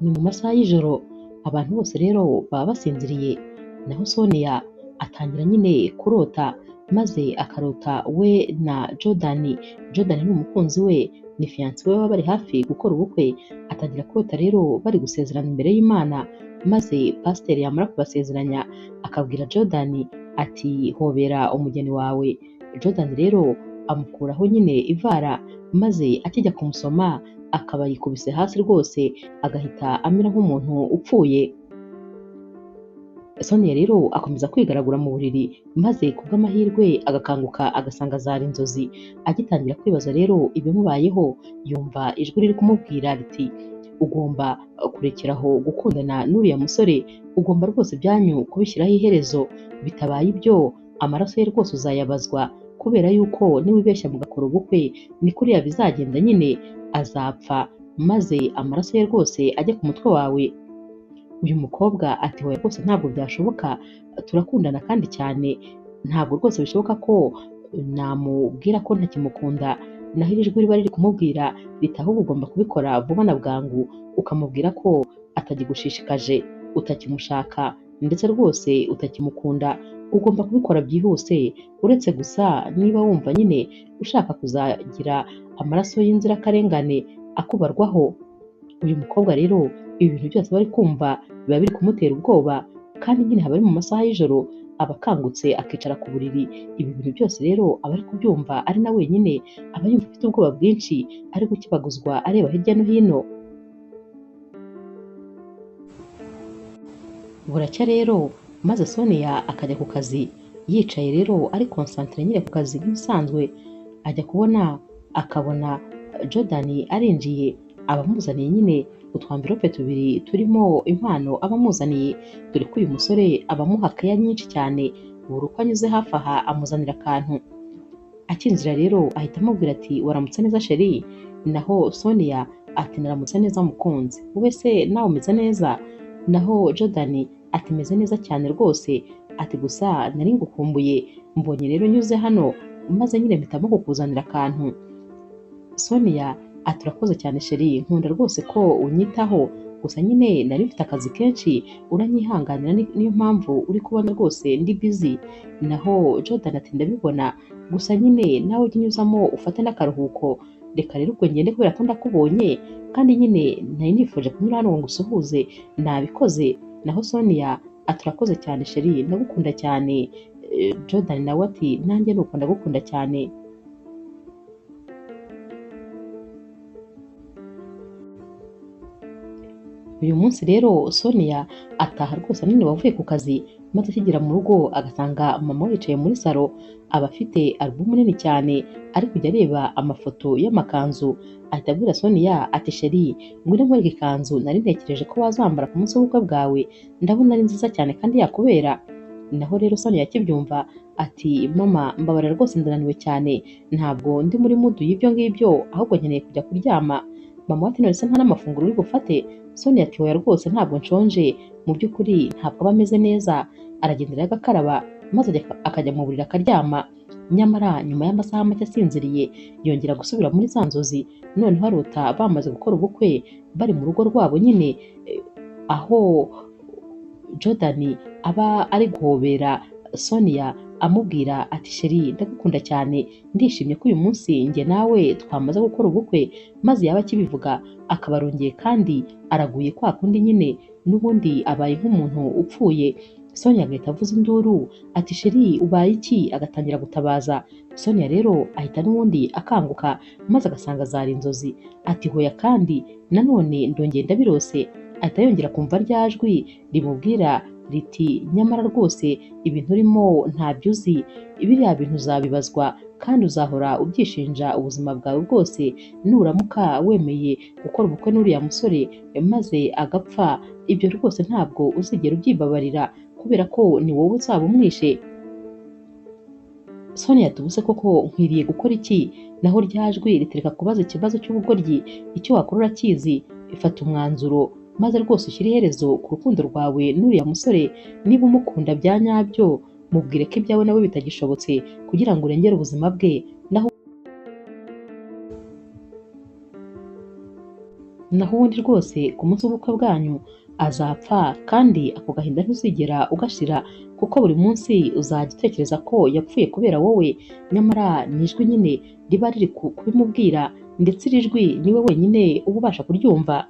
Ni mu masaha y'ijoro abantu bose rero baba basinziriye, naho Sonia atangira nyine kurota maze akarota we na Jordan. Jordan ni umukunzi we, ni fiance we baba bari hafi gukora ubukwe. Atangira kurota rero bari gusezerana imbere y'Imana, maze pasiteri yamara kubasezeranya akabwira Jordan ati hobera umugeni wawe. Jordan rero amukuraho nyine ivara, maze akijya kumusoma akaba yikubise hasi rwose, agahita amera nk'umuntu upfuye. Sonia rero akomeza kwigaragura mu buriri, maze kubw'amahirwe agakanguka agasanga zari inzozi. Agitangira kwibaza rero ibimubayeho, yumva ijwi riri kumubwira riti ugomba kurekeraho gukundana n'uriya musore, ugomba rwose ibyanyu kubishyiraho iherezo, bitabaye ibyo amaraso ye rwose uzayabazwa, kubera yuko niwibeshya mugakora ubukwe ni kuriya bizagenda nyine, azapfa maze amaraso ye rwose ajye ku mutwe wawe. Uyu mukobwa ati hoya rwose ntabwo byashoboka, turakundana kandi cyane, ntabwo rwose bishoboka ko namubwira ko ntakimukunda. Naho iri jwi riba riri kumubwira riti ahubwo ugomba kubikora vuba na bwangu, ukamubwira ko atagigushishikaje, utakimushaka ndetse rwose utakimukunda. Ugomba kubikora byihuse, uretse gusa niba wumva nyine ushaka kuzagira amaraso y'inzirakarengane akubarwaho. Uyu mukobwa rero ibi bintu byose bari kumva biba biri kumutera ubwoba, kandi nyine haba ari mu masaha y'ijoro, aba akangutse akicara ku buriri. Ibi bintu byose rero aba ari kubyumva ari na wenyine, aba yumva afite ubwoba bwinshi, ari gukebaguzwa areba hirya no hino. Buracya rero maze Sonia akajya ku kazi, yicaye rero ari concentré nyine ku kazi nk'ibisanzwe. Ajya kubona akabona Jordan arinjiye, abamuzaniye nyine utwamvirope tubiri turimo impano abamuzaniye, dore ko uyu musore abamuha keya nyinshi cyane, buri uko anyuze hafi aha amuzanira akantu. Akinjira rero ahita amubwira ati waramutse neza sheri. Naho Sonia ati naramutse neza mukunzi, wowe se nawe umeze neza? Naho Jordan ati meze neza cyane rwose, ati gusa nari ngukumbuye, mbonye rero nyuze hano maze nyine mpitamo kukuzanira akantu. Sonia ati urakoze cyane sheri, nkunda rwose ko unyitaho, gusa nyine nari mfite akazi kenshi, uranyihanganira niyo mpamvu uri kubona rwose ndi busy. Naho Jordan ati ndabibona, gusa nyine nawe ujya unyuzamo ufate n'akaruhuko, reka rero ubwo ngende kubera ko ndakubonye, kandi nyine nari nifuje kunyura hano ngo ngusuhuze, nabikoze. Naho Sonia ati urakoze cyane sheri, ndagukunda cyane. Jordan nawe ati nanjye nuko ndagukunda cyane. Uyu munsi rero Sonia ataha rwose none wavuye ku kazi, maze akigera mu rugo agasanga mama we yicaye muri salo. Aba afite alubumu nini cyane ari kujya areba amafoto y'amakanzu. Ahita abwira Sonia ati sheri ngwino nkwereke ikanzu nari ntekereje ko wazambara ku munsi w'ubukwe bwawe, ndabona ari nziza cyane kandi yakubera. Naho rero Sonia akibyumva ati mama mbabarira rwose ndananiwe cyane, ntabwo ndi muri mudu y'ibyo ngibyo, ahubwo nkeneye kujya kuryama. Mama ati none se nta n'amafunguro uri bufate? Sonia ati oya rwose ntabwo nshonje, mu by'ukuri ntabwo aba ameze neza. Aragendera agakaraba maze akajya mu buriri akaryama. Nyamara nyuma y'amasaha make asinziriye yongera gusubira muri za nzozi, noneho arota bamaze gukora ubukwe bari mu rugo rwabo nyine, aho Jordan aba ari guhobera Sonia amubwira ati sheri ndagukunda cyane, ndishimye ko uyu munsi njye nawe twamaze gukora ubukwe. Maze yaba akibivuga akaba arongeye kandi araguye kwa kundi nyine, n'ubundi abaye nk'umuntu upfuye. Sonia agahita avuza induru ati sheri ubaye iki? Agatangira gutabaza. Sonia rero ahita n'ubundi akanguka maze agasanga zari inzozi. Ati hoya kandi nanone ndongeye ndabirose. Ahita yongera kumva rya jwi rimubwira riti nyamara rwose ibintu urimo ntabyo uzi, biriya bintu uzabibazwa kandi uzahora ubyishinja ubuzima bwawe bwose nuramuka wemeye gukora ubukwe n'uriya musore maze agapfa. Ibyo rwose ntabwo uzigera ubyibabarira, kubera ko ni wowe uzaba umwishe. Sonia tubuse koko nkwiriye gukora iki? Naho rya jwi ritereka kubaza ikibazo cy'ubugoryi, icyo wakora urakizi, ifata umwanzuro maze rwose ushyire iherezo ku rukundo rwawe n'uriya musore. Niba umukunda bya nyabyo mubwire ko ibyawe nawe bitagishobotse kugira ngo urengere ubuzima bwe. Naho naho ubundi rwose ku munsi w'ubukwe bwanyu azapfa kandi ako gahinda ntuzigera ugashira kuko buri munsi uzajya utekereza ko yapfuye kubera wowe, nyamara ni ijwi nyine riba riri kubimubwira ndetse iri jwi niwe wenyine uba ubasha kuryumva.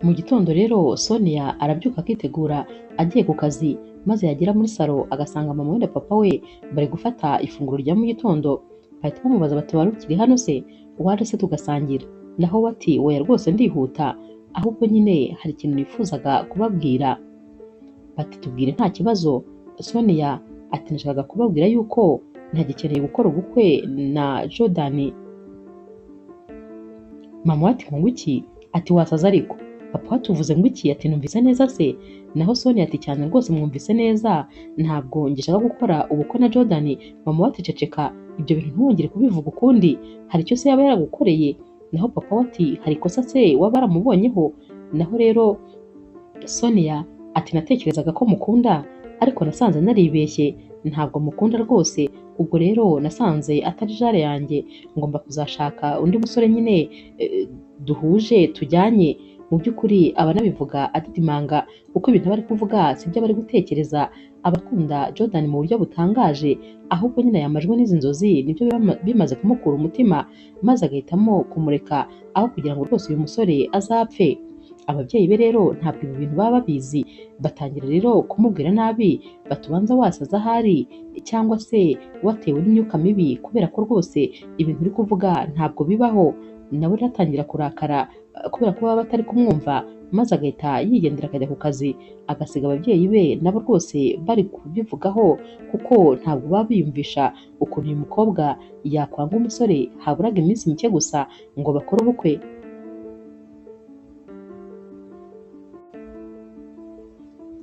Mu gitondo rero Sonia arabyuka akitegura agiye ku kazi, maze yagera muri salo agasanga mama we na papa we bari gufata ifunguro rya mu gitondo. Bahita bamubaza bati wari ukiri hano se, waje se tugasangira? Naho we ati oya rwose ndihuta, ahubwo nyine hari ikintu nifuzaga kubabwira. Bati tubwire nta kibazo. Sonia ati nashakaga kubabwira yuko ntagikeneye gukora ubukwe na Jordan. Mama we ati ngo iki? Ati wasaza ariko. Papa watuvuze ngo iki? Ati numvise neza se? Naho Sonia ati cyane rwose mwumvise neza, ntabwo ngishaka gukora ubukwe na Jordan. Mama we ati ceceka, ibyo bintu ntiwongere kubivuga ukundi, hari icyo se yaba yaragukoreye? Naho papa we ati hari ikosa se waba waramubonyeho? Naho rero Sonia ati natekerezaga ko mukunda ariko nasanze naribeshye, ntabwo mukunda rwose. Ubwo rero nasanze atari jare yanjye, ngomba kuzashaka undi musore nyine duhuje tujyanye. Mu by'ukuri aba anabivuga adidimanga kuko ibintu bari kuvuga sibyo bari gutekereza. Abakunda Jordan mu buryo butangaje, ahubwo nyine yamajwe n'izi nzozi nibyo bimaze kumukura umutima, maze agahitamo kumureka aho kugira ngo rwose uyu musore azapfe. Ababyeyi be rero ntabwo ibi bintu baba babizi, batangira rero kumubwira nabi, batubanza wasaza ahari cyangwa se watewe n'imyuka mibi kubera ko rwose ibintu uri kuvuga ntabwo bibaho. Nawe rero atangira kurakara kubera ko baba batari kumwumva, maze agahita yigendera akajya ku kazi, agasiga ababyeyi be nabo rwose bari kubivugaho kuko ntabwo baba biyumvisha ukuntu uyu mukobwa yakwanga umusore haburaga iminsi mike gusa ngo bakore ubukwe.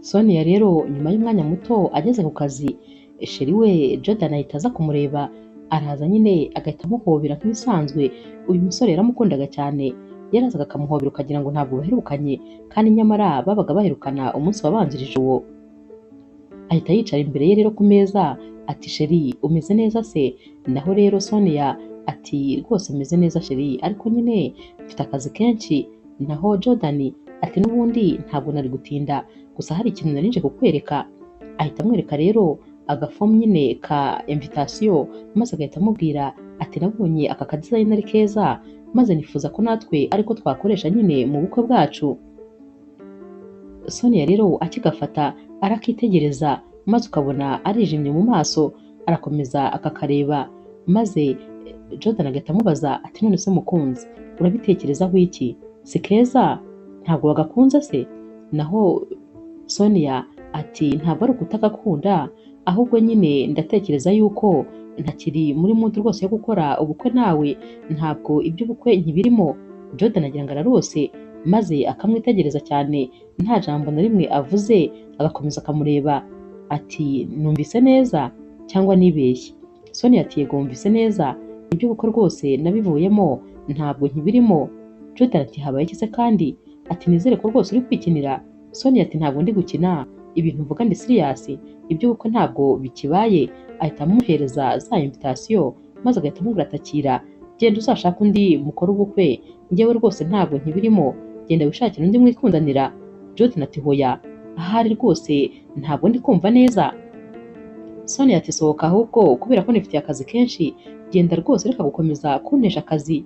Sonia rero nyuma y'umwanya muto ageze ku kazi, sheri we Jordan ahita aza kumureba, araza nyine agahita amuhobera nk'ibisanzwe. Uyu musore yaramukundaga cyane, yarazaga akamuhobera ukagira ngo ntabwo baherukanye, kandi nyamara babaga baherukana umunsi wabanjirije uwo. Ahita yicara imbere ye rero ku meza ati sheri umeze neza se? Naho rero Sonia ati rwose meze neza sheri, ariko nyine mfite akazi kenshi. Naho Jordan ati n'ubundi ntabwo nari gutinda, gusa hari ikintu nari nje kukwereka. Ahita amwereka rero agafomu nyine ka invitation, maze agahita amubwira ati nabonye aka kadesign ari keza, maze nifuza ko natwe ariko twakoresha nyine mu bukwe bwacu. Sonia rero akigafata arakitegereza, maze ukabona arijimye mu maso, arakomeza akakareba, maze Jordan agahita amubaza ati none se mukunzi urabitekerezaho iki? Si keza? Ntabwo wagakunze se? Naho Sonia ati ntabwo ari ukutagakunda, ahubwo nyine ndatekereza yuko ntakiri muri mudu rwose yo gukora ubukwe nawe, ntabwo iby'ubukwe nkibirimo. Jordan agira ngo ararose, maze akamwitegereza cyane nta jambo na rimwe avuze, agakomeza akamureba ati numvise neza cyangwa nibeshye? Sonia ati yego wumvise neza, iby'ubukwe rwose nabivuyemo, ntabwo nkibirimo. Jordan ati habaye iki se kandi? Ati nizere ko rwose uri kwikinira. Sonia ati ntabwo ndi gukina, ibintu mvuga ndi serious, iby'ubukwe ntabwo bikibaye. Ahita amuhereza za invitation, maze agahita amubwira atakira, genda uzashaka undi mukora ubukwe, njyewe rwose ntabwo nkibirimo, genda wishakira undi mwikundanira. Jordan ati hoya, ahari rwose ntabwo ndi kumva neza. Sonia ati sohoka ahubwo kubera ko nifitiye akazi kenshi, genda rwose reka gukomeza kuntesha akazi.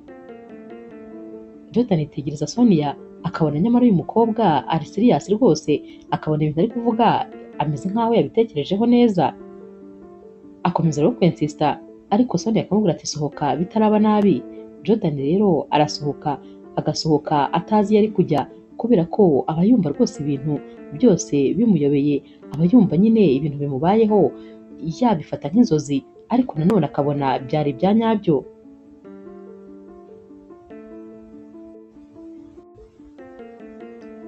Jordan yitegereza Sonia akabona nyamara uyu mukobwa ari serious rwose, akabona ibintu ari kuvuga ameze nkaho yabitekerejeho neza. Akomeza rero kwensista, ariko Sonia akamubwira ati sohoka bitaraba nabi. Jordan rero arasohoka, agasohoka atazi yari kujya kubera ko aba yumva rwose ibintu byose bimuyobeye, aba yumva nyine ibintu bimubayeho yabifata nk'inzozi, ariko nanone akabona byari ibya nyabyo.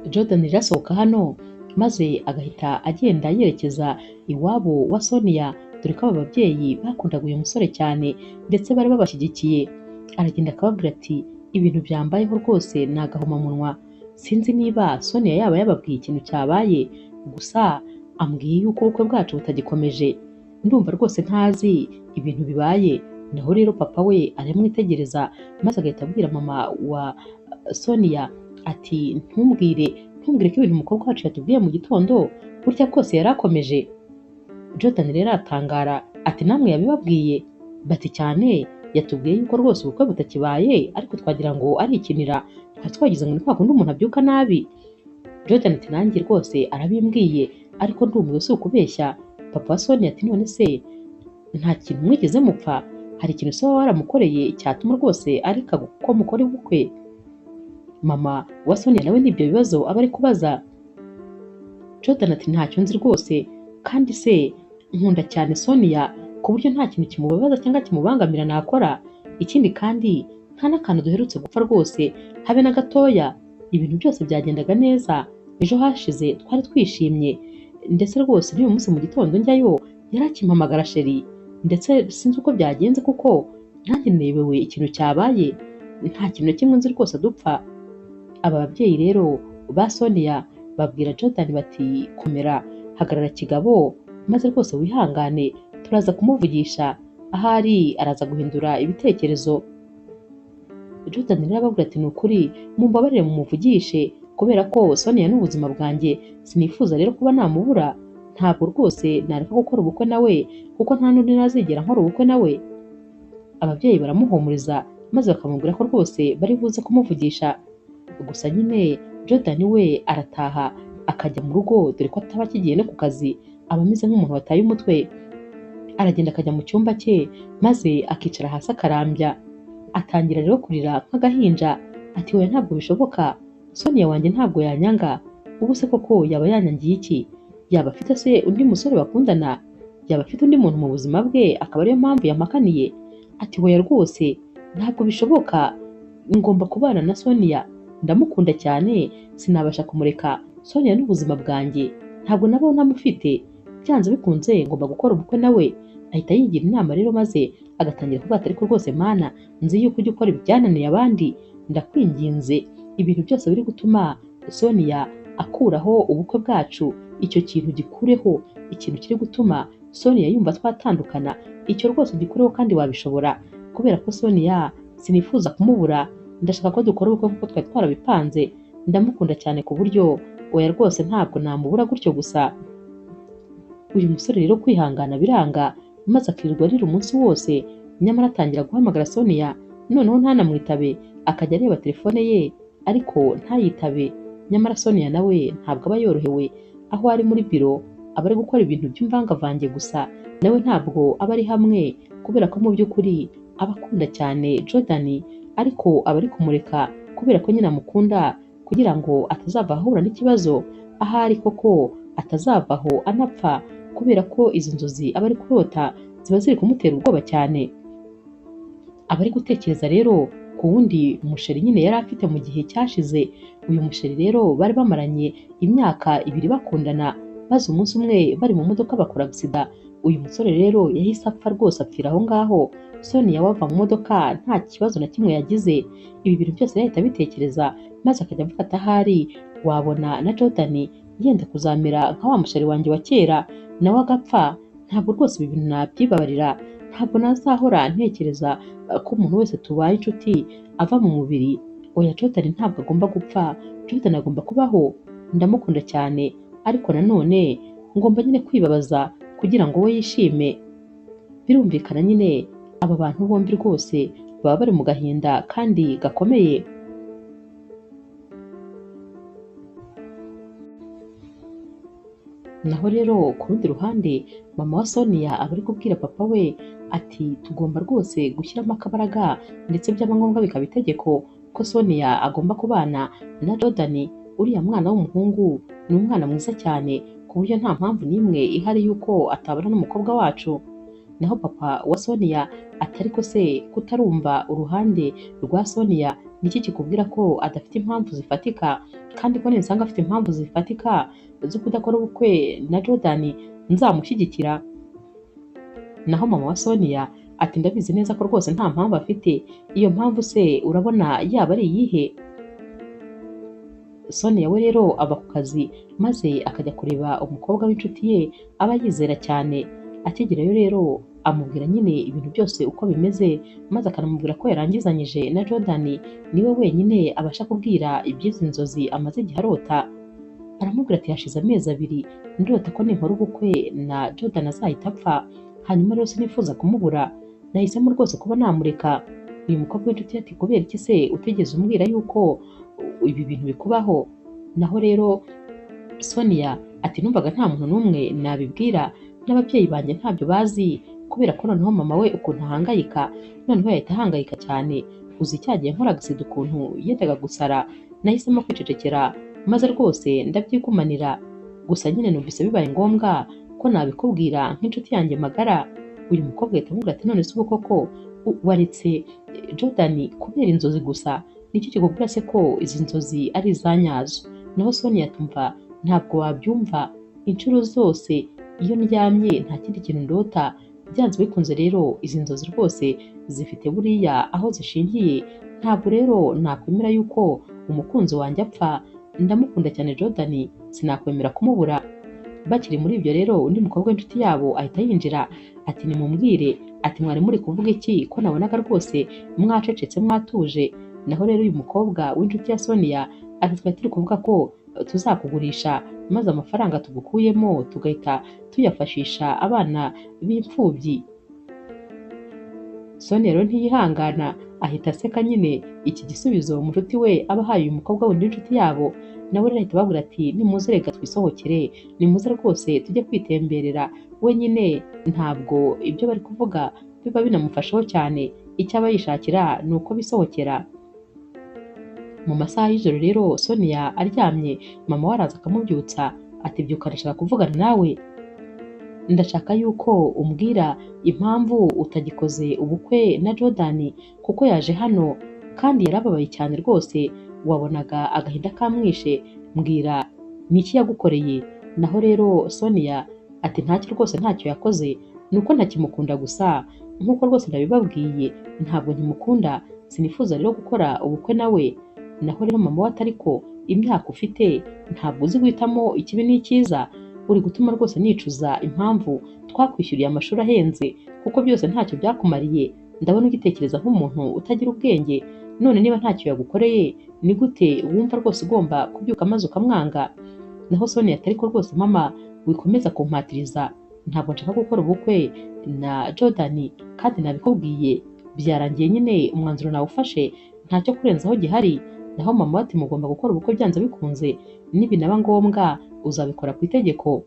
Jordan rero asohoka hano, maze agahita agenda yerekeza iwabo wa Sonia, dore ko aba babyeyi bakundaga uyu musore cyane ndetse bari babashyigikiye. Aragenda akababwira ati ibintu byambayeho rwose ni agahomamunwa, sinzi niba Sonia yaba yababwiye ikintu cyabaye, gusa ambwiye yuko ubukwe bwacu butagikomeje. Ndumva rwose ntazi ibintu bibaye, naho rero papa we aramwitegereza maze agahita abwira mama wa Sonia ati ntumbwire ko ibintu umukobwa wacu yatubwiye mu gitondo burya kose yari akomeje. Jordan rero aratangara ati namwe yabibabwiye? Bati cyane, yatubwiye yuko rwose ubukwe butakibaye ariko twagira ngo arikinira, twari twagize ngo ni kwa kundi umuntu abyuka nabi. Jordan ati nanjye rwose arabimbwiye ariko ndumiwe si ukubeshya. Papa wa Sonia ati none se nta kintu mwigeze mupfa? Hari ikintu se waba waramukoreye cyatuma rwose areka ko mukora ubukwe? Mama wa Sonia nawe n'ibyo bibazo aba ari kubaza. Jordan ati ntacyo nzi rwose, kandi se nkunda cyane Sonia ku buryo nta kintu kimubabaza cyangwa kimubangamira nakora. Ikindi kandi nta n'akantu duherutse gupfa rwose habe na gatoya, ibintu byose byagendaga neza. Ejo hashize twari twishimye, ndetse rwose n'uyu munsi mu gitondo njyayo yarakimpamagara sheri, ndetse sinzi uko byagenze kuko nanjye nebewe ikintu cyabaye, nta kintu na kimwe nzi rwose dupfa. Aba babyeyi rero ba Sonia babwira Jordan bati komera, hagarara kigabo, maze rwose wihangane turaza kumuvugisha, ahari araza guhindura ibitekerezo. Jordan rero ababwira ati ni ukuri mumbabarire mumuvugishe kubera ko Sonia n'ubuzima bwanjye, sinifuza rero kuba namubura. Ntabwo rwose nareka gukora ubukwe nawe kuko nta n'undi nazigera nkora ubukwe nawe. Ababyeyi baramuhumuriza maze bakamubwira ko rwose bari buze kumuvugisha. Gusa nyine Jordan we arataha akajya mu rugo dore ko ataba akigiye no ku kazi, aba ameze nk'umuntu wataye umutwe. Aragenda akajya mu cyumba cye maze akicara hasi akarambya, atangira rero kurira nk'agahinja ati oya ntabwo bishoboka, Sonia wanjye ntabwo yanyanga. Ubu se koko yaba yanyangiye iki? Yaba afite se undi musore bakundana? Yaba afite undi muntu mu buzima bwe akaba ariyo mpamvu yampakaniye? Ati oya rwose ntabwo bishoboka, ngomba kubana na Sonia, ndamukunda cyane sinabasha kumureka. Sonia n'ubuzima bwanjye, ntabwo nabaho ntamufite, byanze bikunze ngomba gukora ubukwe nawe. Ahita yigira inama rero maze agatangira kuvuga ati ariko rwose mana, nzi yuko ujya ukora ibyananiye abandi, ndakwinginze ibintu byose biri gutuma Sonia akuraho ubukwe bwacu, icyo kintu gikureho. Ikintu kiri gutuma Sonia yumva twatandukana, icyo rwose gikureho kandi wabishobora, kubera ko Sonia sinifuza kumubura. Ndashaka ko dukora ubukwe kuko twari twarabipanze, ndamukunda cyane ku buryo oya rwose ntabwo namubura gutyo gusa. Uyu musore rero kwihangana biranga maze akirirwa arira umunsi wose, nyamara atangira guhamagara Sonia, noneho ntanamwitabe, akajya areba telefone ye ariko ntayitabe. Nyamara Sonia nawe ntabwo aba yorohewe, aho ari muri biro aba ari gukora ibintu by'imvangavange gusa, nawe ntabwo aba ari hamwe kubera ko mu by'ukuri aba akunda cyane Jordan, ariko aba ari kumureka kubera ko nyine amukunda kugira ngo atazava ahura n'ikibazo, ahari koko atazavaho anapfa kubera ko izi nzozi aba ari kurota ziba ziri kumutera ubwoba cyane. Aba ari gutekereza rero ku wundi musheri nyine yari afite mu gihe cyashize. Uyu musheri rero bari bamaranye imyaka 2 bakundana, maze umunsi umwe bari mu modoka bakora agisida. Uyu musore rero yahise apfa rwose, apfira aho ngaho. Sonia wava mu modoka nta kibazo na kimwe yagize. Ibi bintu byose yahita abitekereza maze akajya amufata ahari wabona na Jordan yenda kuzamera nka wa musheri wanjye wa kera nawe agapfa. Ntabwo rwose ibi bintu nabyibabarira, ntabwo nazahora ntekereza ko umuntu wese tubaye inshuti ava mu mubiri. Oya Jordan ntabwo agomba gupfa, Jordan agomba kubaho, ndamukunda cyane ariko nanone ngomba nyine kwibabaza kugira ngo we yishime. Birumvikana nyine aba bantu bombi rwose baba bari mu gahinda kandi gakomeye. Naho rero ku rundi ruhande mama wa Sonia aba ari kubwira papa we ati tugomba rwose gushyiramo akabaraga, ndetse byaba ngombwa bikaba itegeko ko Sonia agomba kubana na Jordan. Uriya mwana w'umuhungu ni umwana mwiza cyane ku buryo nta mpamvu n'imwe ihari yuko atabana n'umukobwa wacu. Naho papa wa Sonia ati ariko se kutarumva uruhande rwa Sonia niki kikubwira ko adafite impamvu zifatika, kandi ko ninsanga afite impamvu zifatika zo kudakora ubukwe na Jordan nzamushyigikira. Naho mama wa Sonia ati ndabizi neza ko rwose nta mpamvu afite, iyo mpamvu se urabona yaba ari iyihe? Sonia we rero aba ku kazi maze akajya kureba umukobwa w'inshuti ye aba yizera cyane. Akigerayo rero amubwira nyine ibintu byose uko bimeze, maze akanamubwira ko yarangizanyije na Jordan, niwe wenyine abasha kubwira iby'izi nzozi amaze igihe arota. Aramubwira ati hashize amezi 2 ndota ko ninkora ubukwe na Jordan azahita apfa, hanyuma rero sinifuza kumubura, nahisemo rwose kuba namureka. Uyu mukobwa w'inshuti ati kubera iki se utigeze umbwira yuko ibi bintu bikubaho? Naho rero Sonia ati numvaga nta muntu n'umwe nabibwira, n'ababyeyi banjye ntabyo bazi, kubera ko noneho mama we ukuntu ahangayika, noneho yahita ahangayika cyane, uzi cyagiye nkora agasida ukuntu yendaga gusara, nahisemo kwicecekera maze rwose ndabyigumanira, gusa nyine numvise bibaye ngombwa ko nabikubwira nk'inshuti yanjye magara. Uyu mukobwa ahita amubwira ati none se ubu koko waretse Jordan kubera inzozi gusa? Nicyo kikubwira se ko izi nzozi ari izanyazo? Naho Sonia atumva ntabwo wabyumva, inshuro zose iyo ndyamye nta kindi kintu ndota, byanze bikunze rero izi nzozi rwose zifite buriya aho zishingiye, ntabwo rero nakwemera yuko umukunzi wanjye apfa, ndamukunda cyane Jordan, sinakwemera kumubura. Bakiri muri ibyo rero undi mukobwa w'inshuti yabo ahita yinjira ati nimumbwire, ati mwari muri kuvuga iki ko nabonaga rwose mwacecetse mwatuje? Naho rero uyu mukobwa w'inshuti ya Sonia ati twari turi kuvuga ko tuzakugurisha, maze amafaranga tugukuyemo tugahita tuyafashisha abana b'imfubyi. Sonia rero ntiyihangana ahita aseka nyine iki gisubizo mushuti we aba ahaye uyu mukobwa wundi w'inshuti yabo. Nawe rero ahita ababwira ati nimuze reka twisohokere, nimuze rwose tujye kwitemberera, we nyine ntabwo ibyo bari kuvuga biba binamufashaho cyane, icyo aba yishakira ni uko bisohokera. Mu masaha y'ijoro rero Sonia aryamye, mama we araza akamubyutsa ati byuka ndashaka kuvugana nawe, ndashaka yuko umbwira impamvu utagikoze ubukwe na Jordan, kuko yaje hano kandi yarababaye cyane rwose, wabonaga agahinda kamwishe, mbwira niki yagukoreye? Naho rero Sonia ati ntacyo rwose, ntacyo yakoze, nuko ntakimukunda gusa, nkuko rwose nabibabwiye ntabwo nkimukunda, sinifuza rero gukora ubukwe nawe. Naho rero mama we ati ariko imyaka ufite ntabwo uzi guhitamo ikibi n'icyiza, uri gutuma rwose nicuza impamvu twakwishyuriye amashuri ahenze, kuko byose ntacyo byakumariye, ndabona ugitekereza nk'umuntu utagira ubwenge, none niba ntacyo yagukoreye ni gute wumva rwose ugomba kubyuka maze ukamwanga? Naho Sonia ati ariko rwose mama wikomeza kumpatiriza, ntabwo nshaka gukora ubukwe na Jordan kandi nabikubwiye, byarangiye nyine umwanzuro nawufashe, ntacyo kurenzaho gihari. Naho mama we ati mugomba gukora ubukwe byanze bikunze, nibinaba ngombwa uzabikora ku itegeko.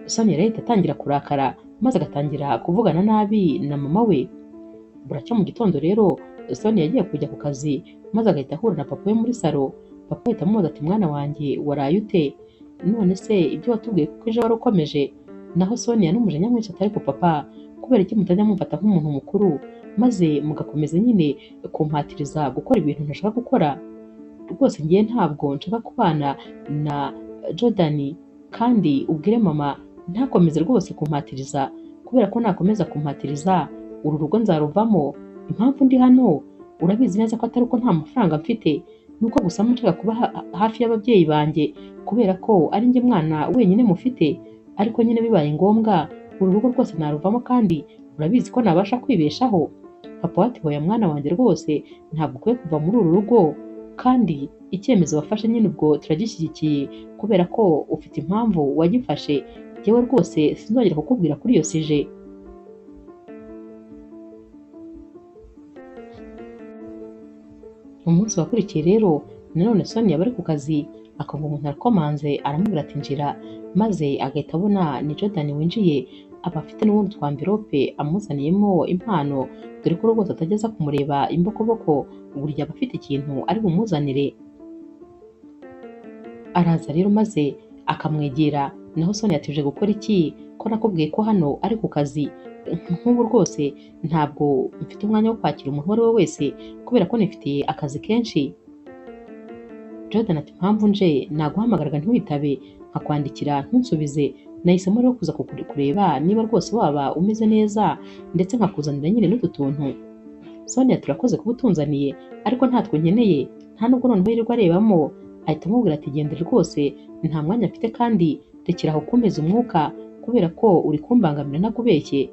Sonia rero ahita atangira kurakara maze agatangira kuvugana nabi na mama we. Buracya mu gitondo rero Sonia yagiye kujya ku kazi maze agahita ahura na papa we muri salo. Papa ahita amubaza ati mwana wanjye waraye ute? None se ibyo watubwiye kuko ejo wari ukomeje? Naho Sonia n'umujinya mwinshi ati ariko papa kubera iki mutajya mumfata nk'umuntu mukuru maze mugakomeza nyine kumpatiriza gukora ibintu ntashaka gukora? Rwose ngiye ntabwo nshaka kubana na Jordan, kandi ubwire mama ntakomeze rwose kumpatiriza, kubera ko nakomeza kumpatiriza uru rugo nzaruvamo. Impamvu ndi hano urabizi neza ko atari uko nta mafaranga mfite, nuko gusa nshaka kuba hafi y'ababyeyi banjye, kubera ko ari njye mwana wenyine mufite, ariko nyine bibaye ngombwa uru rugo rwose naruvamo, kandi urabizi ko nabasha kwibeshaho. Papa ati hoya mwana wanjye rwose ntabwo ukwiye kuva muri uru rugo, kandi icyemezo wafashe nyine ubwo turagishyigikiye, kubera ko ufite impamvu wagifashe, yewe rwose sinzongera kukubwira kuri iyo sije. Umunsi wakurikiye rero nanone Sonia bari ku kazi akumva umuntu arakomanze, aramubwira ati njira, maze agahita abona ni Jordan winjiye, aba afite n'ubundi twamvirope amuzaniyemo impano, dore ko rwose atageza kumureba imbokoboko, burya aba afite ikintu ari bumuzanire. Araza rero maze akamwegera. Naho Sonia ati uje gukora iki ko nakubwiye ko hano ari ku kazi? Nk'ubu rwose ntabwo mfite umwanya wo kwakira umuntu uwo ari we wese, kubera ko nifitiye akazi kenshi. Jordan ati impamvu nje naguhamagaraga ntiwitabe, nkakwandikira ntunsubize, nahisemo rero kuza kureba niba rwose waba umeze neza, ndetse nkakuzanira nyine n'utu tuntu. Sonia turakoze kuba utunzaniye, ariko ntatwo nkeneye, nta nubwo noneho yirirwa arebamo. Ahita amubwira ati gendere rwose nta mwanya mfite, kandi rekera aho kumeza umwuka, kubera ko uri kumbangamira ntakubeshye.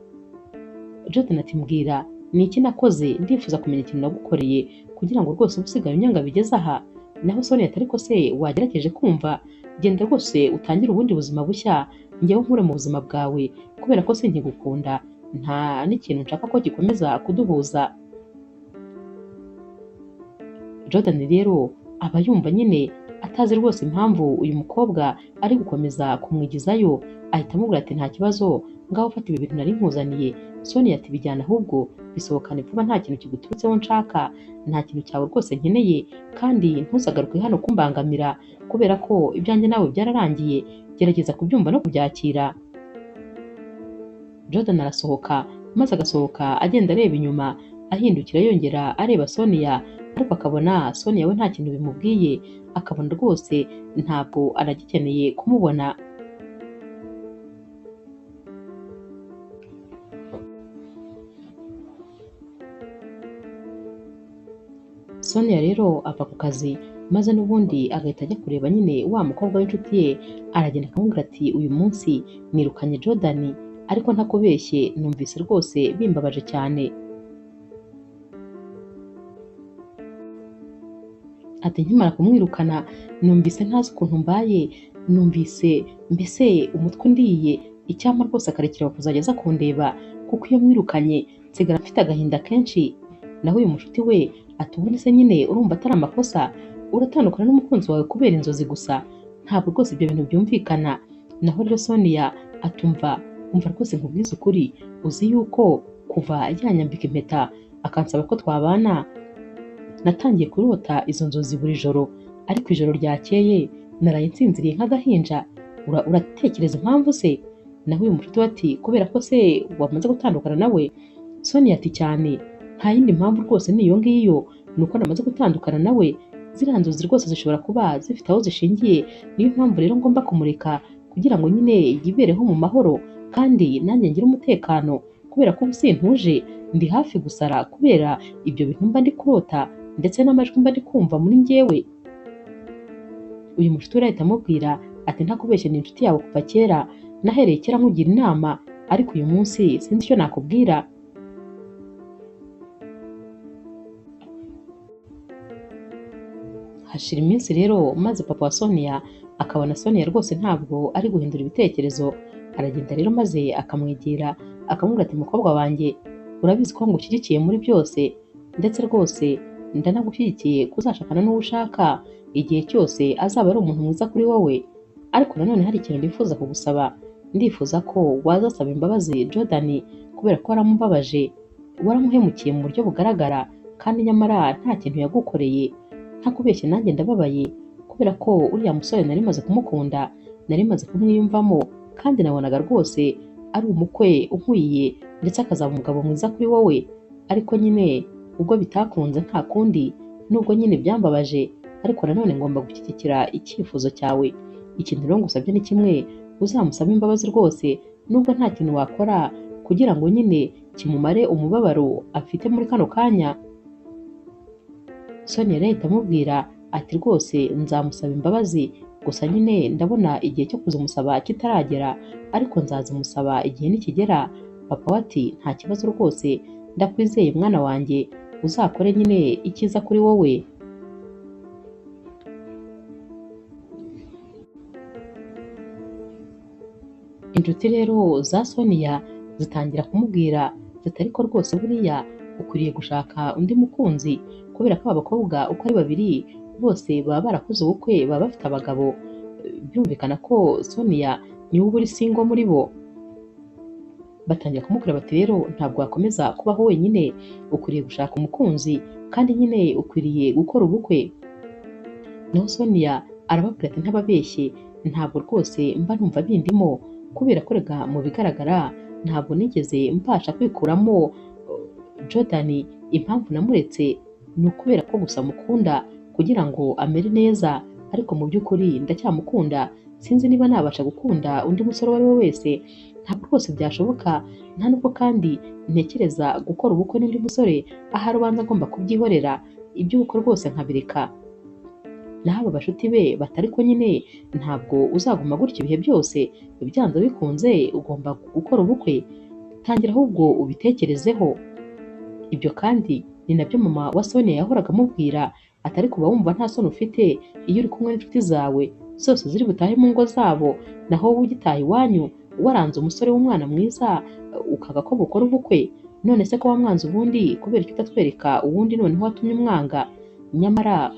Jordan ati mbwira ni iki nakoze, ndifuza kumenya ikintu nagukoreye kugira ngo rwose ube usigaye unyanga bigeze aha. Naho Sonia ati ariko se wagerageje kumva, genda rwose utangire ubundi buzima bushya, njyewe nkure mu buzima bwawe kubera ko sinkigukunda, nta n'ikintu nshaka ko gikomeza kuduhuza. Jordan rero aba yumva nyine atazi rwose impamvu uyu mukobwa ari gukomeza kumwigizayo, ahita amubwira ati nta kibazo, ngaho ufata ibi bintu nari nkuzaniye. Sonia ati bijyana ahubwo bisohokane vuba, nta kintu kiguturutseho nshaka, nta kintu cyawe rwose nkeneye, kandi ntuzagaruke hano kumbangamira kubera ko ibyanjye nawe byararangiye, gerageza kubyumva no kubyakira. Jordan arasohoka, maze agasohoka agenda areba inyuma, ahindukira yongera areba Sonia, ariko akabona Sonia we nta kintu bimubwiye, akabona rwose ntabwo anagikeneye kumubona. Sonia rero ava ku kazi, maze n'ubundi agahita ajya kureba nyine wa mukobwa w'inshuti ye, aragenda akamubwira ati uyu munsi nirukanye Jordan, ariko ntakubeshye numvise rwose bimbabaje cyane. Ati nkimara kumwirukana numvise ntazi ukuntu mbaye, numvise mbese umutwe undiye, icyampa rwose akarekera kuzajya aza kundeba, kuko iyo mwirukanye nsigara mfite agahinda kenshi. Naho uyu mushuti we ati ubundi se nyine urumva atari amakosa, uratandukana n'umukunzi wawe kubera inzozi gusa, ntabwo rwose ibyo bintu byumvikana. Naho rero Sonia atumva, umva rwose nkubwize ukuri, uzi yuko kuva yanyambika impeta akansaba ko twabana, natangiye kurota izo nzozi buri joro, ariko ijoro ryakeye naraye nsinziriye nk'agahinja. Uratekereza impamvu se? Naho uyu mushuti we ati kubera ko se wamaze gutandukana nawe? Sonia ati cyane, nta yindi mpamvu rwose ni iyo ngiyo, ni uko namaze gutandukana nawe. Ziriya nzozi rwose zishobora kuba zifite aho zishingiye, niyo mpamvu rero ngomba kumureka kugira ngo nyine yibereho mu mahoro, kandi nanjye ngire umutekano, kubera ko ubu sintuje, ndi hafi gusara kubera ibyo bintu mba ndi kurota ndetse n'amajwi mba ndi kumva muri njyewe. Uyu mushuti we ahita amubwira ati ntakubeshye ni inshuti yawe kuva kera, nahereye kera nkugira inama, ariko uyu munsi sinzi icyo nakubwira. Hashira iminsi rero, maze papa wa Sonia akabona Sonia rwose ntabwo ari guhindura ibitekerezo, aragenda rero maze akamwegera akamubwira ati mukobwa wanjye, urabizi ko ngushyigikiye muri byose, ndetse rwose ndanagushyigikiye kuzashakana n'uwo ushaka igihe cyose azaba ari umuntu mwiza kuri wowe, ariko nanone hari ikintu nifuza kugusaba, ndifuza ko wazasaba imbabazi Jordan kubera ko waramubabaje, waramuhemukiye mu buryo bugaragara, kandi nyamara nta kintu yagukoreye. Ntakubeshye nanjye ndababaye kubera ko uriya musore nari maze kumukunda, nari maze kumwiyumvamo, kandi nabonaga rwose ari umukwe unkwiye ndetse akazaba umugabo mwiza kuri wowe, ariko nyine ubwo bitakunze nta kundi, nubwo nyine byambabaje, ariko nanone ngomba gushyigikira icyifuzo cyawe. Ikintu rero ngusabye ni kimwe, uzamusaba imbabazi rwose, nubwo nta kintu wakora kugira ngo nyine kimumare umubabaro afite muri kano kanya. Sonia rero ahita amubwira ati rwose nzamusaba imbabazi, gusa nyine ndabona igihe cyo kuzimusaba kitaragera, ariko nzazimusaba igihe nikigera. Papa we ati nta kibazo rwose, ndakwizeye mwana wanjye, uzakore nyine icyiza kuri wowe. Inshuti rero za Sonia zitangira kumubwira ziti ariko rwose buriya ukwiriye gushaka undi mukunzi, kubera ko aba bakobwa uko ari babiri bose baba barakoze ubukwe, baba bafite abagabo, byumvikana ko Sonia niwe uba uri single muri bo. Batangira kumubwira bati rero ntabwo wakomeza kubaho wenyine, ukwiriye gushaka umukunzi, kandi nyine ukwiriye gukora ubukwe. Naho Sonia arababwira ati ntababeshye, ntabwo rwose mba numva bindimo, kubera ko rega mu bigaragara ntabwo nigeze mbasha kwikuramo Jordan. Impamvu namuretse ni ukubera ko gusa mukunda kugira ngo amere neza, ariko mu by'ukuri ndacyamukunda, sinzi niba nabasha gukunda undi musore uwo ari we wese, ntabwo rwose byashoboka, nta nubwo kandi ntekereza gukora ubukwe n'undi musore, ahari ubanza agomba kubyihorera, iby'ubukwe rwose nkabireka. Naho aba bashuti be batari ko nyine ntabwo uzaguma gutya ibihe byose, byanze bikunze ugomba gukora ubukwe. tangira ahubwo ubitekerezeho. Ibyo kandi ni nabyo mama wa Sonia yahoraga amubwira ati ariko uba wumva nta soni ufite iyo uri kumwe n'inshuti zawe zose ziri butahe mu ngo zabo, naho wowe ugitaha iwanyu waranze umusore w'umwana mwiza ukaga ko mukora ubukwe. None se ko wamwanze ubundi kubera icyo utatwereka uwundi noneho watumye umwanga? Nyamara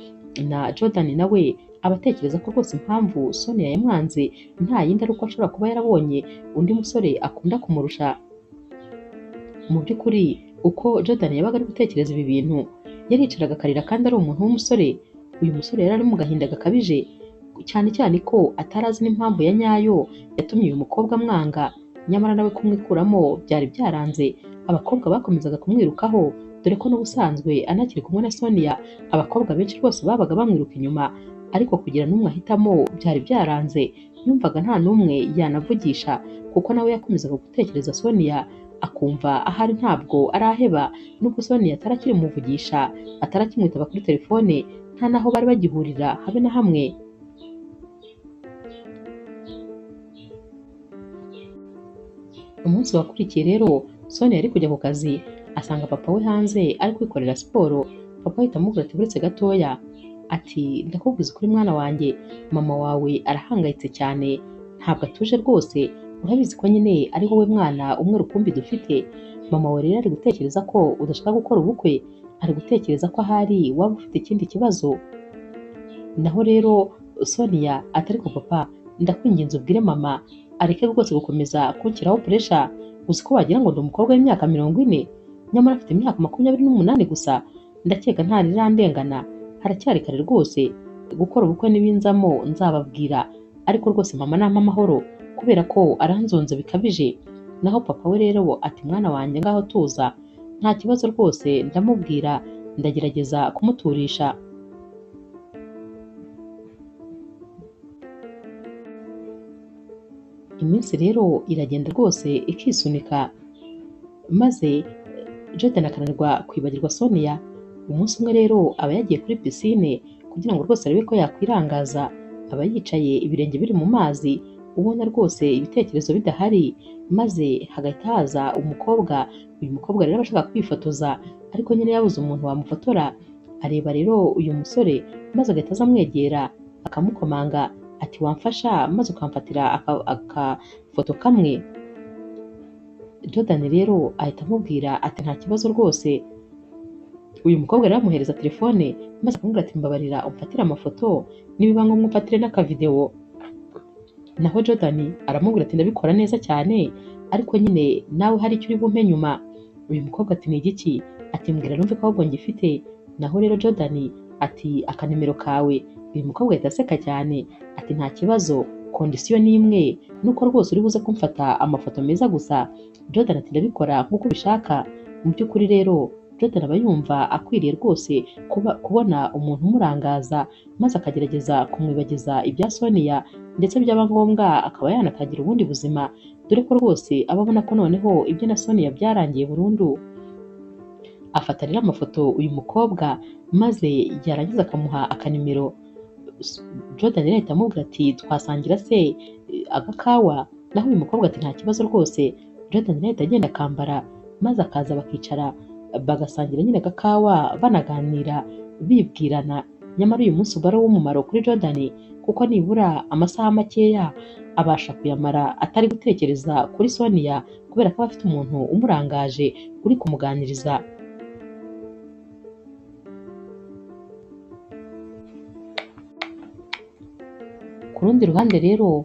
na Jordan nawe aba atekereza ko rwose impamvu Sonia yamwanze nta yindi ari uko ashobora kuba yarabonye undi musore akunda kumurusha. Mu by'ukuri uko Jordan yabaga ari gutekereza ibi bintu yaricaraga akarira kandi ari umuntu w'umusore. Uyu musore yari ari mu gahinda gakabije cyane cyane ko atari azi n'impamvu ya nyayo yatumye uyu mukobwa amwanga. Nyamara nawe kumwikuramo byari byaranze. Abakobwa bakomezaga kumwirukaho dore ko n'ubusanzwe anakiri kumwe na Sonia abakobwa benshi rwose babaga bamwiruka inyuma, ariko kugira n'umwe ahitamo byari byaranze. Yumvaga nta n'umwe yanavugisha kuko nawe yakomezaga gutekereza Sonia akumva ahari ntabwo araheba. Nubwo Sonia atarakimuvugisha atarakimwitaba kuri telefone nta naho bari bagihurira habe na hamwe. Umunsi wakurikiye rero Sonia yari kujya ku kazi asanga papa we hanze ari kwikorera siporo. Papa ahita amubwira ati buretse gatoya, ati ndakubwiza ukuri mwana wanjye, mama wawe arahangayitse cyane ntabwo atuje rwose, urabizi ko nyine ari wowe mwana umwe rukumbi dufite. Mama wawe rero ari gutekereza ko udashaka gukora ubukwe, ari gutekereza ko ahari waba ufite ikindi kibazo. Naho rero Sonia ati ariko papa ndakwinginze ubwire mama areke rwose gukomeza kunshyiraho puresha. Uzi ko wagira ngo ndi umukobwa w'imyaka 40 nyamara afite imyaka 28 gusa. Ndakeka ntarirandengana, haracyari kare rwose gukora ubukwe n'ibinzamo nzababwira, ariko rwose mama nampa amahoro kubera ko aranzonze bikabije. Naho papa we rero ati mwana wanjye ngaho tuza, nta kibazo rwose ndamubwira, ndagerageza kumuturisha. Iminsi rero iragenda rwose ikisunika, maze Jordan akananirwa kwibagirwa Sonia. Umunsi umwe rero aba yagiye kuri pisine kugira ngo rwose arebe ko yakwirangaza. Aba yicaye ibirenge biri mu mazi ubona rwose ibitekerezo bidahari, maze hagahita haza umukobwa. Uyu mukobwa rero aba ashaka kwifotoza ariko nyine yabuze umuntu wamufotora. Areba rero uyu musore maze agahita aza amwegera akamukomanga ati wamfasha maze ukamfatira akafoto kamwe. Jordan rero ahita amubwira ati nta kibazo rwose. Uyu mukobwa rero amuhereza telefone maze akamubwira ati mbabarira umfatire amafoto, nibiba ngombwa umfatire n'akavideo. Naho Jordan aramubwira ati ndabikora neza cyane ariko nyine nawe hari icyo uri bumpe nyuma. Uyu mukobwa ati ni igiki? Ati mbwira numve ko ahubwo ngifite. Naho rero Jordan ati akanimero kawe. Uyu mukobwa ahita aseka cyane ati nta kibazo, kondisiyo ni imwe nuko rwose uri buze kumfata amafoto meza gusa. Jordan ati ndabikora nk'uko ubishaka. Mu by'ukuri rero Jordan aba yumva akwiriye rwose kubona umuntu umurangaza maze akagerageza kumwibagiza ibya Sonia, ndetse byaba ngombwa akaba yanatagira ubundi buzima, dore ko rwose aba abona ko noneho ibyo na Sonia byarangiye burundu. Afata rero amafoto uyu mukobwa maze yarangiza akamuha akanimero. Jordan rero ahita amubwira ati twasangira se agakawa? Naho uyu mukobwa ati nta kibazo rwose. Jordan rero ahita agenda akambara maze akaza bakicara bagasangira nyine agakawa banaganira bibwirana. Nyamara uyu munsi uba ari uw'umumaro kuri Jordan kuko nibura amasaha makeya abasha kuyamara atari gutekereza kuri Sonia kubera ko aba afite umuntu umurangaje uri kumuganiriza. Ku rundi ruhande rero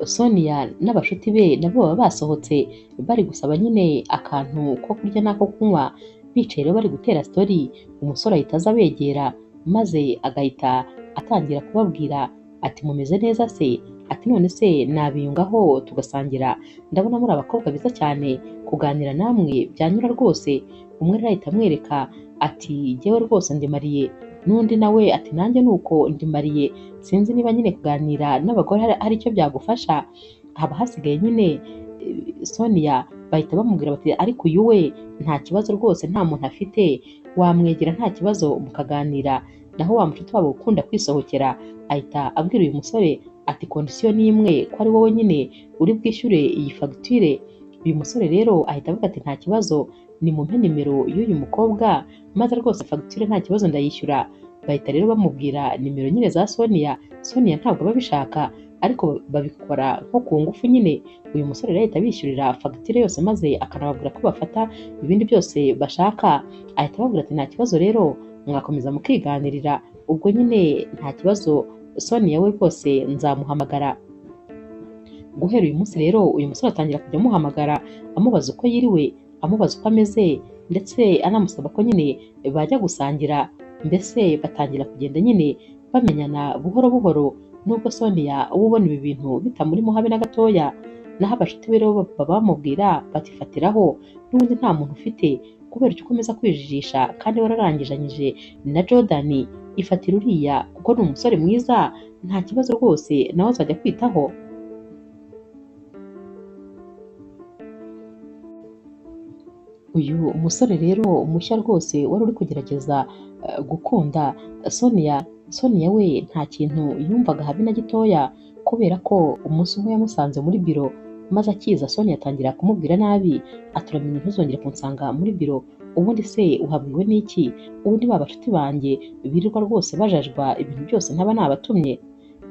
Sonia n'abashuti be nabo baba basohotse bari gusaba nyine akantu ko kurya n'ako kunywa. Bicaye rero bari gutera story, umusore ahita aza abegera maze agahita atangira kubabwira ati mumeze neza se? Ati none se nabiyungaho tugasangira? Ndabona muri abakobwa beza cyane, kuganira namwe byanyura rwose. Umwe rero ahita amwereka ati jyewe rwose ndimariye, n'undi nawe ati nanjye nuko ndimariye. Sinzi niba nyine kuganira n'abagore hari icyo byagufasha. Haba hasigaye nyine Sonia bahita bamubwira bati ariko uyu we nta kibazo rwose, nta muntu afite, wamwegera nta kibazo mukaganira. Naho wa mushuti wabo ukunda kwisohokera ahita abwira uyu musore ati kondisiyo ni imwe, ko ari wowe nyine uri bwishyure iyi fagitire. Uyu musore rero ahita avuga ati nta kibazo, nimumpe nimero y'uyu mukobwa maze rwose fagitire nta kibazo ndayishyura. Bahita rero bamubwira nimero nyine za Sonia. Sonia ntabwo aba abishaka ariko babikora nko ku ngufu nyine. Uyu musore rero ahita abishyurira fagitire yose maze akanababwira ko bafata ibindi byose bashaka. Ahita ababwira ati nta kibazo rero mwakomeza mukiganirira, ubwo nyine nta kibazo Sonia we rwose nzamuhamagara. Guhera uyu munsi rero uyu musore atangira kujya amuhamagara amubaza uko yiriwe, amubaza uko ameze ndetse anamusaba ko nyine bajya gusangira. Mbese batangira kugenda nyine bamenyana buhoro buhoro, nubwo Sonia uba ubona ibi bintu bitamurimo habe na gatoya. Naho abashuti be rero baba bamubwira bati fatiraho n'ubundi nta muntu ufite, kubera icyo ukomeza kwijijisha kandi wararangijanyije na Jordan, ifatira uriya kuko ni umusore mwiza nta kibazo rwose nawe azajya kwitaho. Uyu musore rero mushya rwose wari uri kugerageza gukunda Sonia. Sonia we nta kintu yumvaga habe na gitoya, kubera ko umunsi umwe yamusanze muri biro maze akiza Sonia atangira kumubwira nabi, aturamenya ntuzongere kunsanga muri biro, ubundi se uhabwiwe n'iki? Ubundi ba bashuti banjye birirwa rwose bajajwa ibintu byose ntaba nabatumye.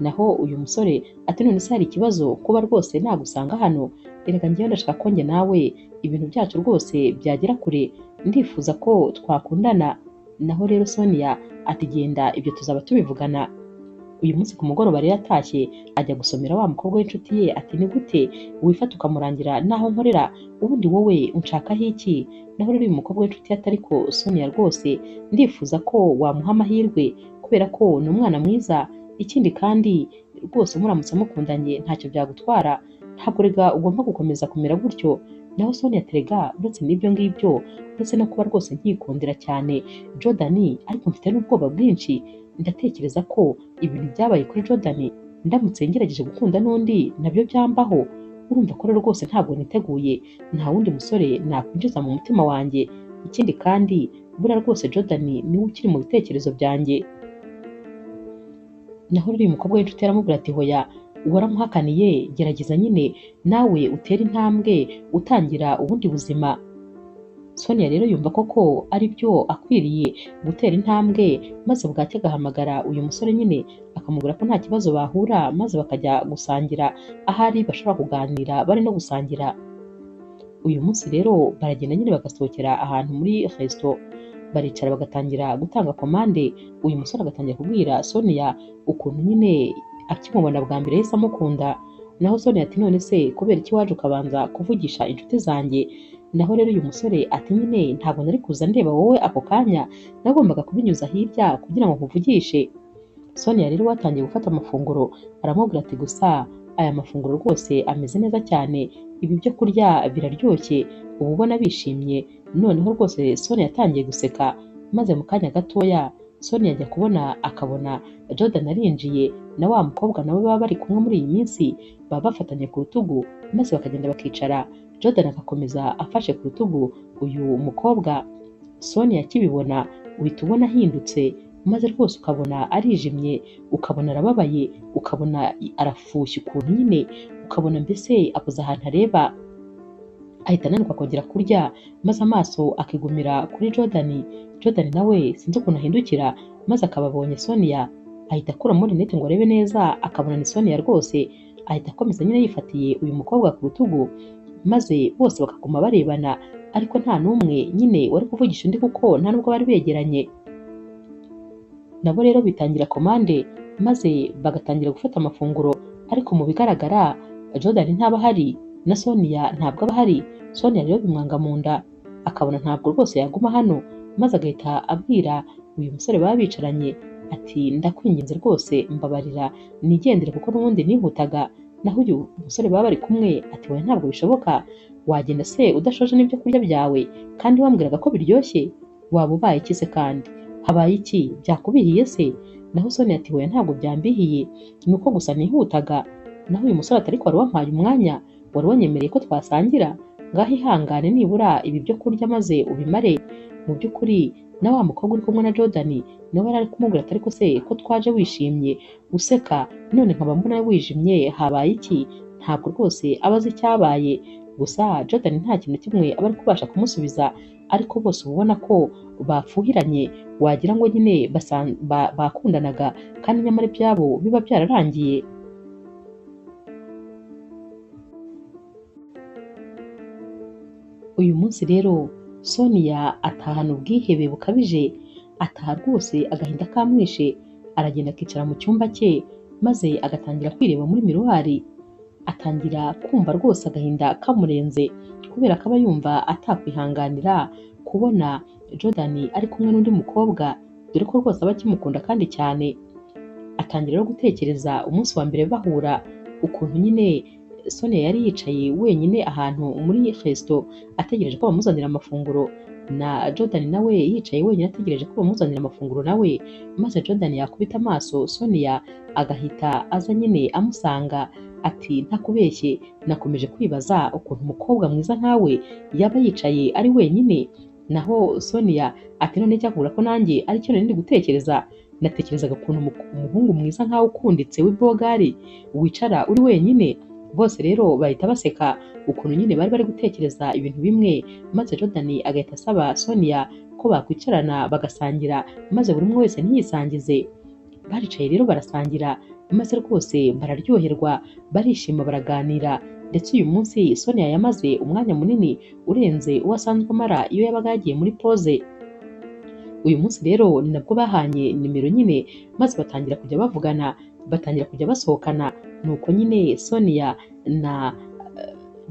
Naho uyu musore ati none se hari ikibazo kuba rwose nagusanga hano? Erega njyewe ndashaka ko njye nawe ibintu byacu rwose byagera kure, ndifuza ko twakundana. Naho rero Sonia ati genda ibyo tuzaba tubivugana. Uyu munsi ku mugoroba rero atashye ajya gusomera wa mukobwa w'inshuti ye ati ni gute wifata ukamurangira naho nkorera, ubundi wowe unshakaho iki? Naho rero uyu mukobwa w'inshuti ye ati ariko Sonia rwose ndifuza ko wamuha amahirwe kubera ko ni umwana mwiza, ikindi kandi rwose muramutse mukundanye ntacyo byagutwara, ntabwo rega ugomba gukomeza kumera gutyo. Naho Sonia ati rega uretse n'ibyo ngibyo, uretse no kuba rwose nkikundira cyane Jordan ariko mfite n'ubwoba bwinshi, ndatekereza ko ibintu byabaye kuri Jordan ndamutse ngerageje gukunda n'undi nabyo byambaho. Urumva ko rero rwose ntabwo niteguye, nta wundi musore nakwinjiza mu mutima wanjye, ikindi kandi buriya rwose Jordan niwe ukiri mu bitekerezo byanjye. Naho rero uyu mukobwa w'inshuti aramubwira ati hoya waramuhakaniye, gerageza nyine nawe utere intambwe utangira ubundi buzima. Sonia rero yumva koko ari byo akwiriye gutera intambwe, maze bwacye agahamagara uyu musore nyine akamubwira ko nta kibazo bahura maze bakajya gusangira, ahari bashobora kuganira bari no gusangira. Uyu munsi rero baragenda nyine bagasohokera ahantu muri resto, baricara bagatangira gutanga komande. Uyu musore agatangira kubwira Sonia ukuntu nyine akimubona bwa mbere yahise amukunda. Naho Sonia ati none se kubera iki waje ukabanza kuvugisha inshuti zanjye? Naho rero uyu musore ati nyine ntabwo nari kuza ndeba wowe ako kanya, nagombaga kubinyuza hirya kugira ngo nkuvugishe. Sonia rero watangiye gufata amafunguro aramubwira ati gusa aya mafunguro rwose ameze neza cyane, ibi byo kurya biraryoshye, uba ubona bishimye. Noneho rwose Sonia yatangiye guseka, maze mu kanya gatoya Sonia ajya kubona akabona Jordan arinjiye na wa mukobwa nawe baba bari kumwe muri iyi minsi, baba bafatanye ku rutugu maze bakagenda bakicara, Jordan agakomeza afashe ku rutugu uyu mukobwa. Sonia akibibona uhita ubona ahindutse, maze rwose ukabona arijimye, ukabona arababaye, ukabona arafushye ukuntu nyine, ukabona mbese abuze ahantu areba. Ahita ananirwa kongera kurya maze amaso akigumira kuri Jordan. Jordan nawe sinzi ukuntu ahindukira maze akaba abonye Sonia, ahita akuramo rinete ngo arebe neza akabona ni Sonia rwose. Ahita akomeza nyine yifatiye uyu mukobwa ku rutugu, maze bose bakaguma barebana ariko nta n'umwe nyine wari kuvugisha undi kuko nta nubwo bari begeranye. Nabo rero bitangira komande maze bagatangira gufata amafunguro, ariko mu bigaragara Jordan ntaba ahari na Sonia ntabwo aba ahari. Sonia rero bimwanga mu nda, akabona ntabwo rwose yaguma hano, maze agahita abwira uyu musore baba bicaranye ati ndakwinginze rwose mbabarira nigendere kuko n'ubundi nihutaga. Naho uyu musore baba bari kumwe ati wowe ntabwo bishoboka, wagenda se udashoje n'ibyo kurya byawe kandi wambwiraga ko biryoshye? Waba ubaye iki se kandi? Habaye iki? Byakubihiye se? Naho Sonia ati wowe ntabwo byambihiye, ni uko gusa nihutaga. Naho uyu musore ati ariko wari wampaye umwanya, wari wanyemereye ko twasangira, ngaho ihangane nibura ibi byo kurya maze ubimare. Mu by'ukuri na wa mukobwa uri kumwe na Jordan nawe yari ari kumubwira ati ariko se ko twaje wishimye useka none nkaba mbona wijimye, habaye iki? Ntabwo rwose aba azi icyabaye, Gusa Jordan nta kintu kimwe aba ari kubasha kumusubiza, ariko bose uba ubona ko bafuhiranye, wagira ngo nyine bakundanaga kandi nyamara ibyabo biba byararangiye. Uyu munsi rero Sonia atahana ubwihebe bukabije, ataha rwose agahinda kamwishe, aragenda akicara mu cyumba cye maze agatangira kwireba muri miruwari, atangira kumva rwose agahinda kamurenze kubera ko aba yumva atakwihanganira kubona Jordan ari kumwe n'undi mukobwa, dore ko rwose aba akimukunda kandi cyane. Atangira rero gutekereza umunsi wa mbere bahura, ukuntu nyine Sonia yari yicaye wenyine ahantu muri resto ategereje ko bamuzanira amafunguro, na Jordan nawe yicaye wenyine ategereje ko bamuzanira amafunguro nawe, maze Jordan yakubita amaso Sonia agahita aza nyine amusanga, ati ntakubeshye nakomeje kwibaza ukuntu umukobwa mwiza nkawe yaba yicaye ari wenyine. Naho Sonia ati none cyakubura ko nanjye aricyo nari ndi gutekereza, natekerezaga ukuntu umuhungu mwiza nkawe ukunditse w'ibogari wicara uri wenyine. Bose rero bahita baseka ukuntu nyine bari gutekereza ibintu bimwe, maze Jordan agahita asaba Sonia ko bakwicarana bagasangira, maze buri umwe wese ntiyisangize. Baricaye rero barasangira, maze rwose bararyoherwa, barishima, baraganira, ndetse uyu munsi Sonia yamaze umwanya munini urenze uwo asanzwe amara iyo yabaga yagiye muri pause. Uyu munsi rero ni nabwo bahanye nimero nyine, maze batangira kujya bavugana, batangira kujya basohokana. Nuko nyine Sonia na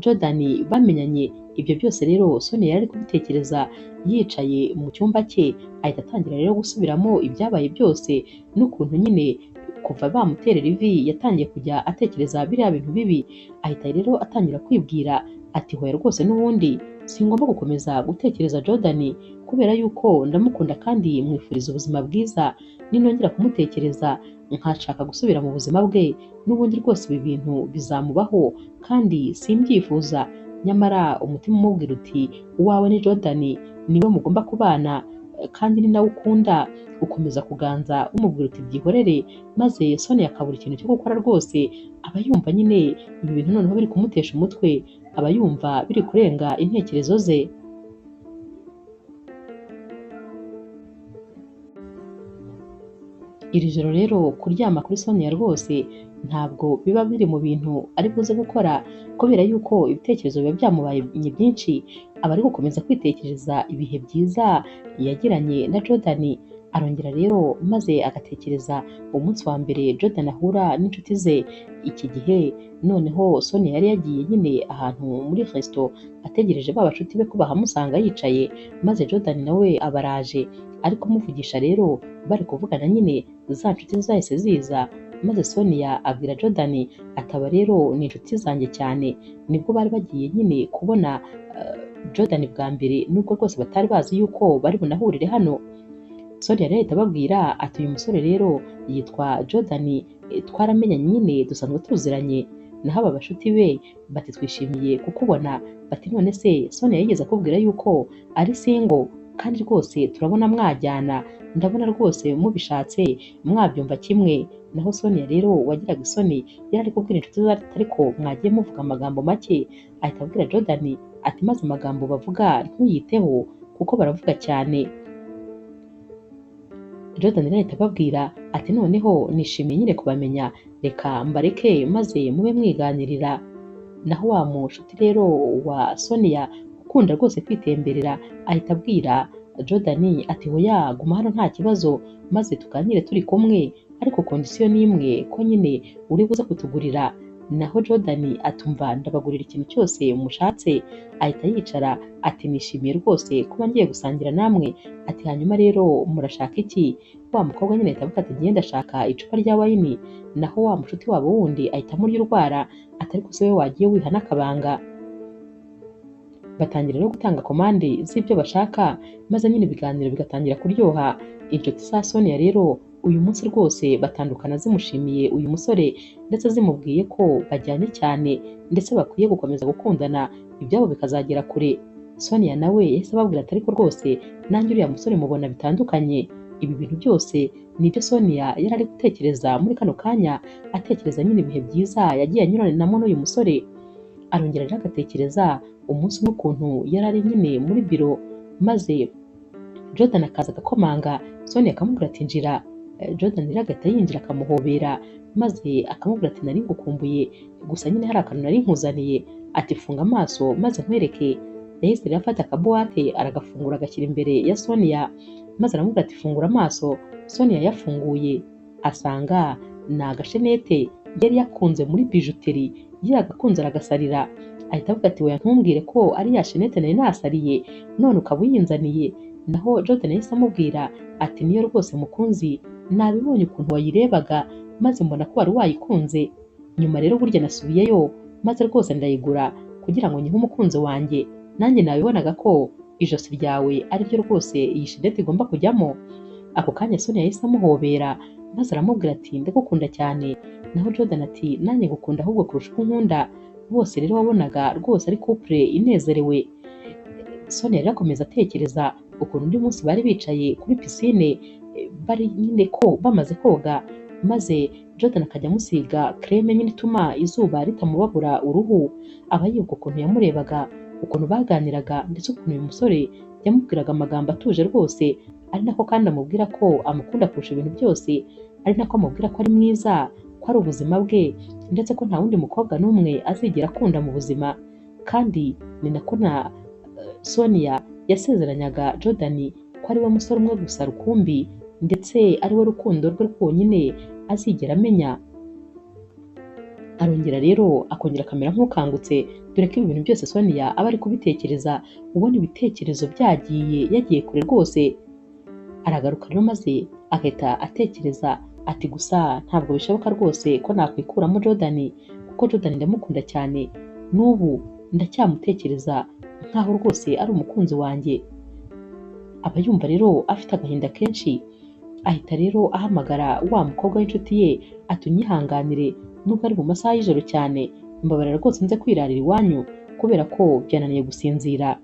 Jordan bamenyanye. Ibyo byose rero Sonia yari kubitekereza yicaye mu cyumba cye, ahita atangira rero gusubiramo ibyabaye byose, n'ukuntu nyine kuva bamuterera ivi yatangiye kujya atekereza biriya bintu bibi. Ahita rero atangira kwibwira ati hoya rwose n'ubundi singomba gukomeza gutekereza Jordan, kubera yuko ndamukunda kandi mwifuriza ubuzima bwiza. Ninongera kumutekereza nkashaka gusubira mu buzima bwe, n'ubundi rwose ibi bintu bizamubaho kandi simbyifuza. Nyamara umutima umubwira uti uwawe ni Jordan, niwe mugomba kubana kandi ni nawe ukunda, ukomeza kuganza umubwira uti byihorere. Maze Sonia akabura ikintu cyo gukora rwose, aba yumva nyine ibi bintu noneho biri kumutesha umutwe, aba yumva biri kurenga intekerezo ze. Iri joro rero kuryama kuri Sonia rwose ntabwo biba biri mu bintu ari buze gukora, kubera yuko ibitekerezo biba byamubaye byinshi, aba ari gukomeza kwitekereza ibihe byiza yagiranye na Jordan. Arongera rero maze agatekereza umunsi wa mbere Jordan ahura n'inshuti ze. Iki gihe noneho Sonia yari yagiye nyine ahantu muri resto ategereje ba bashuti be ko bahamusanga yicaye, maze Jordan nawe abaraje ari kumuvugisha. Rero bari kuvugana nyine za nshuti zahise ziza, maze Sonia abwira Jordan ataba rero ni inshuti zanjye cyane. Nibwo bari bagiye nyine kubona Jordan bwa mbere, nubwo rwose batari bazi yuko bari bunahurire hano. Sonia rero ahita ababwira ati uyu musore rero yitwa Jordan, twaramenyanye nyine dusanzwe tuziranye. Naho aba bashuti be bati twishimiye kukubona, bati none se Sonia yigeze akubwira yuko ari single? Kandi rwose turabona mwajyana, ndabona rwose mubishatse mwabyumva kimwe. Naho Sonia rero wagiraga isoni yari ari kubwira inshuti ze ariko mwagiye muvuga amagambo make. Ahita abwira Jordan ati maze amagambo bavuga ntuyiteho kuko baravuga cyane. Jordan rero ahita ababwira ati noneho nishimiye nyine kubamenya, reka mbareke maze mube mwiganirira. Naho wa mushuti rero wa Sonia ukunda rwose kwitemberera ahita abwira Jordan ati hoya guma hano nta kibazo, maze tuganire turi kumwe, ariko kondisiyo ni imwe ko nyine uri buze kutugurira. Naho Jordan atumva ndabagurira ikintu cyose mushatse. Ahita yicara ati nishimiye rwose kuba ngiye gusangira namwe. Ati hanyuma rero murashaka iki? Wa mukobwa nyine ahita avuga ati ngiye ndashaka icupa rya wayini. Naho wa mushuti wabo wundi ahita amurya urwara ati ariko se we wagiye wiha n'akabanga. Batangira rero gutanga komande z'ibyo bashaka, maze nyine ibiganiro bigatangira kuryoha. Inshuti za Sonia rero uyu munsi rwose batandukana zimushimiye uyu musore, ndetse zimubwiye ko bajyanye cyane ndetse bakwiye gukomeza gukundana, ibyabo bikazagera kure. Sonia nawe yahise ababwira ati ariko rwose nanjye uriya musore mubona bitandukanye. Ibi bintu byose nibyo Sonia yari ari gutekereza muri kano kanya, atekereza nyine ibihe byiza yagiye anyuranamo n'uyu musore. arongera rero agatekereza umunsi umwe ukuntu yari ari nyine muri biro, maze Jordan akaza agakomanga, Sonia akamubwira ati injira. Jordan rero agahita yinjira akamuhobera, maze akamubwira ati nari ngukumbuye, gusa nyine hari akantu nari nkuzaniye, ati funga amaso maze nkwereke. Yahise rero afata akabuwate aragafungura agashyira imbere ya Sonia, maze aramubwira ati fungura amaso. Sonia yafunguye asanga ni agashenete yari yakunze muri bijuteri, yagakunze aragasarira, ahita avuga ati oya ntumbwire ko ari ya shenete nari nasariye none ukaba uyinzaniye. Naho Jordan yahise amubwira ati niyo rwose mukunzi, nabibonye ukuntu wayirebaga maze mbona ko wari wayikunze. Nyuma rero burya nasubiyeyo maze rwose ndayigura kugira ngo nyihe umukunzi wanjye, nanjye nabibonaga ko ijosi ryawe ari ryo rwose iyi shenete igomba kujyamo. Ako kanya Sonia yahise amuhobera maze aramubwira ati ndagukunda cyane. Naho Jordan ati nanjye ngukunda ahubwo kurusha uko nkunda. Bose rero wabonaga rwose ari couple inezerewe. Sonia rero akomeza atekereza ukuntu undi munsi bari bicaye kuri pisine, bari nyine ko bamaze koga, maze Jordan akajya amusiga creme nyine ituma izuba ritamubabura uruhu. Aba yibuka ukuntu yamurebaga, ukuntu baganiraga, ndetse ukuntu uyu musore yamubwiraga amagambo atuje rwose, ari nako kandi amubwira ko amukunda kurusha ibintu byose, ari nako amubwira ko ari mwiza, ko ari ubuzima bwe, ndetse ko nta wundi mukobwa n'umwe azigera akunda mu buzima. Kandi ni nako na Sonia yasezeranyaga Jordan ko ari we musore umwe gusa rukumbi, ndetse ari we rukundo rwe rwonyine azigera amenya. Arongera rero akongera akamera nk'ukangutse, dore ko ibi bintu byose Sonia aba ari kubitekereza, ubona ibitekerezo byagiye yagiye kure rwose. Aragaruka rero maze agahita atekereza ati gusa ntabwo bishoboka rwose ko nakwikuramo Jordan, kuko Jordan ndamukunda cyane, n'ubu ndacyamutekereza nkaho rwose ari umukunzi wanjye. Aba yumva rero afite agahinda kenshi, ahita rero ahamagara wa mukobwa w'inshuti ye ati unyihanganire nubwo ari mu masaha y'ijoro cyane, mbabarira rwose nze kwirarira iwanyu kubera ko byananiye gusinzira.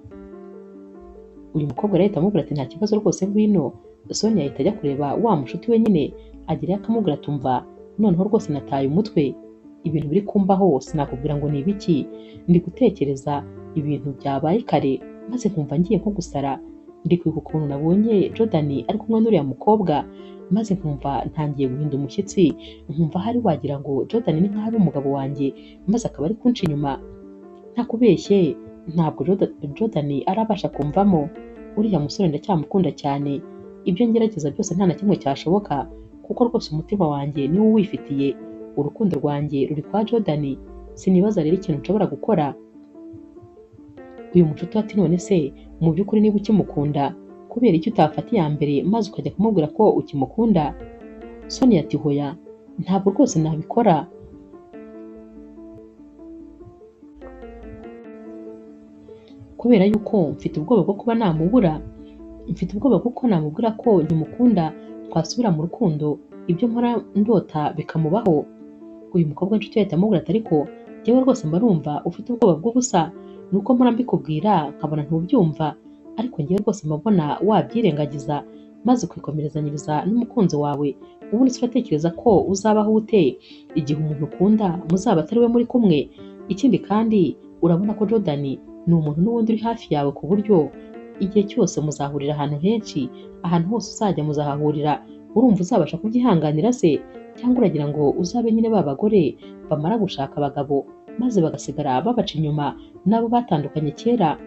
Uyu mukobwa rero ahita amubwira ati nta kibazo rwose ngwino. Sonia ahita ajya kureba wa mushuti we nyine, agerayo akamubwira tumva noneho rwose nataye umutwe, ibintu biri kumbaho sinakubwira ngo ni ibiki, ndi gutekereza ibintu byabaye kare maze nkumva ngiye nko gusara. Ndi kwibuka ukuntu nabonye Jordan ari kumwe n'uriya mukobwa, maze nkumva ntangiye guhinda umushyitsi, nkumva hari wagira ngo Jordan ni nkaho ari umugabo wanjye, maze akaba ari kunca inyuma. Ntakubeshye ntabwo Jordan arabasha kumvamo, uriya musore ndacyamukunda cyane, ibyo ngerageza byose nta na kimwe cyashoboka, kuko rwose umutima wanjye niwo wifitiye, urukundo rwanjye ruri kwa Jordan, sinibaza rero ikintu nshobora gukora. Uyu mushuti ati none se mu by'ukuri niba ukimukunda kubera icyo utafata iya mbere maze ukajya kumubwira ko ukimukunda? Sonia ati hoya ntabwo rwose nabikora, kubera yuko mfite ubwoba bwo kuba namubura, mfite ubwoba kuko namubwira ko nkimukunda twasubira mu rukundo, ibyo nkora ndota bikamubaho. Uyu mukobwa w'inshuti yahita amubwira ati ariko njyewe rwose mba numva ufite ubwoba bw'ubusa, nuko mpora mbikubwira nkabona ntubyumva, ariko njyewe rwose mbona wabyirengagiza maze ukikomerezanyiriza n'umukunzi wawe. Ubundi se uratekereza ko uzabaho ute igihe umuntu ukunda muzaba atari we muri kumwe? Ikindi kandi urabona ko Jordan ni umuntu n'ubundi uri hafi yawe, ku buryo igihe cyose muzahurira ahantu henshi, ahantu hose uzajya muzahahurira. Urumva uzabasha kubyihanganira se? Cyangwa uragira ngo uzabe nyine ba bagore bamara gushaka abagabo maze bagasigara babaca inyuma nabo batandukanye kera?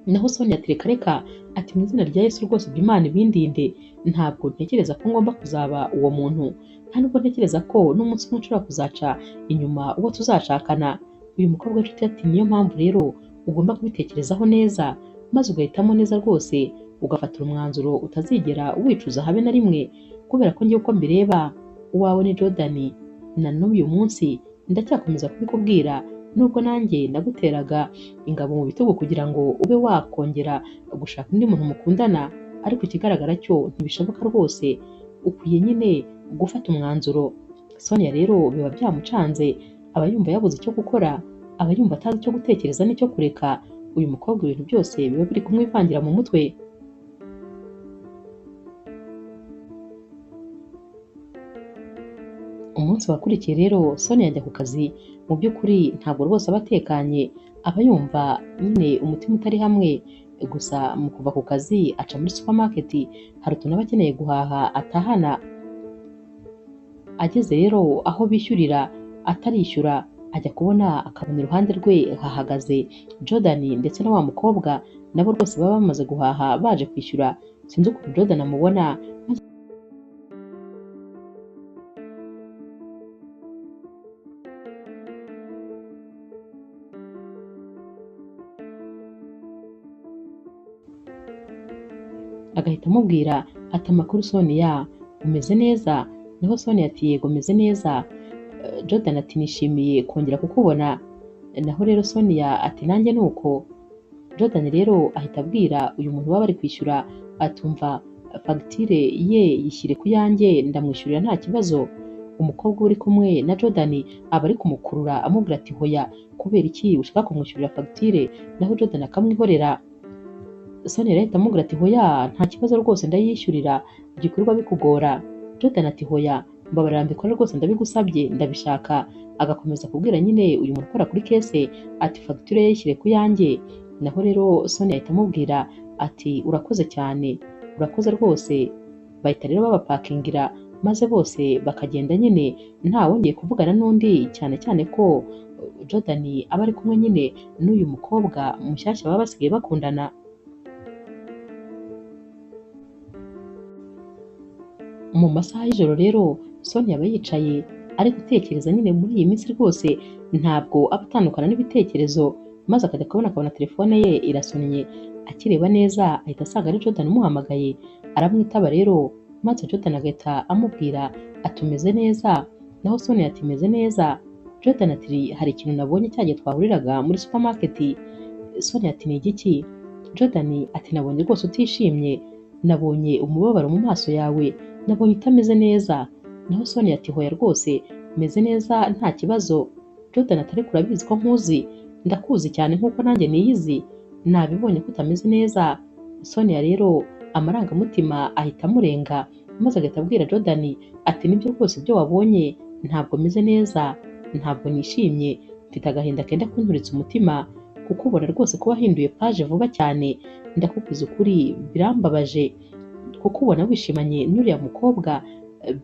Naho Sonia ati reka reka, ati mu izina rya Yesu rwose ibyo Imana ibindinde, ntabwo ntekereza ko ngomba kuzaba uwo muntu, nta nubwo ntekereza ko n'umunsi umwe nshobora kuzaca inyuma uwo tuzashakana. Uyu mukobwa w'inshuti ati niyo mpamvu rero ugomba kubitekerezaho neza maze ugahitamo neza rwose, ugafatira umwanzuro utazigera wicuza habe na rimwe, kubera ko ngiye uko mbireba uwawe ni Jordan, na n'uyu munsi ndacyakomeza kubikubwira, nubwo nanjye naguteraga ingabo mu bitugu kugira ngo ube wakongera gushaka undi muntu mukundana, ariko ikigaragara cyo ntibishoboka rwose, ukwiye nyine gufata umwanzuro. Sonia rero biba byamucanze, aba yumva yabuze icyo gukora, aba yumva atazi icyo gutekereza n'icyo kureka. Uyu mukobwa ibintu byose biba biri kumwivangira mu mutwe. Umunsi Umunsi wakurikiye rero Sonia ajya ku kazi, mu by'ukuri ntabwo rwose aba atekanye, aba yumva nyine umutima utari hamwe, gusa mu kuva ku kazi aca muri supermarket, hari utuntu aba akeneye guhaha atahana. Ageze rero aho bishyurira atarishyura, ajya kubona akabona iruhande rwe hahagaze Jordan ndetse na wa mukobwa, nabo rwose baba bamaze guhaha baje kwishyura. Sinzi ukuntu Jordan amubona, agahita amubwira ati amakuru Sonia, umeze neza? Naho Sonia ati yego meze neza. Jordan ati nishimiye kongera kukubona. Naho rero Sonia ati nanjye ni uko. Jordan rero ahita abwira uyu muntu baba bari kwishyura atumva fagitire ye yishyire ku yanjye ndamwishyurira nta kibazo. Umukobwa uri kumwe na Jordan aba ari kumukurura amubwira ati hoya, kubera iki ushaka kumwishyurira fagitire? Naho Jordan akamwihorera. Sonia rero ahita amubwira ati hoya nta kibazo rwose ndayishyurira, igikorwa bikugora. Jordan ati hoya mbabarira mbikora rwose ndabigusabye ndabishaka. Agakomeza kubwira nyine uyu muntu ukora kuri kese ati fagitire ye yishyire ku yanjye. Naho rero Sonia ahita amubwira ati urakoze cyane, urakoze rwose. Bahita rero babapakingira maze bose bakagenda nyine nta wongeye kuvugana n'undi, cyane cyane ko Jordan aba ari kumwe nyine n'uyu mukobwa mushyashya baba basigaye bakundana. Mu masaha y'ijoro rero Sonia aba yicaye ari gutekereza nyine muri iyi minsi rwose ntabwo aba atandukana n'ibitekerezo, maze akajya akabona telefone ye irasonnye. Akireba neza ahita asanga ari Jordan umuhamagaye, aramwitaba rero maze Jordan agahita amubwira ati umeze neza? Naho Sonia ati meze neza. Jordan ati hari ikintu nabonye cyagiye twahuriraga muri supermarket. Sonia ati ni igiki? Jordan ati nabonye rwose utishimye, nabonye umubabaro mu maso yawe, nabonye utameze neza. Naho Sonia ati hoya rwose meze neza nta kibazo. Jordan ati ariko urabizi ko nkuzi, ndakuzi cyane nk'uko nanjye niyizi, nabibonye ko utameze neza. Sonia rero amarangamutima ahita amurenga maze agahita abwira Jordan ati nibyo rwose ibyo wabonye, ntabwo meze neza, ntabwo nishimye, mfite agahinda kenda kunturitsa umutima kuko ubona rwose ko wahinduye paje vuba cyane. Ndakubwiza ukuri birambabaje kuko ubona wishimanye n'uriya mukobwa,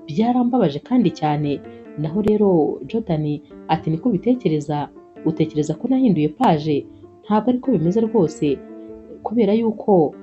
byarambabaje kandi cyane. Naho rero Jordan ati niko ubitekereza? Utekereza ko nahinduye paje? Ntabwo ariko bimeze rwose, kubera yuko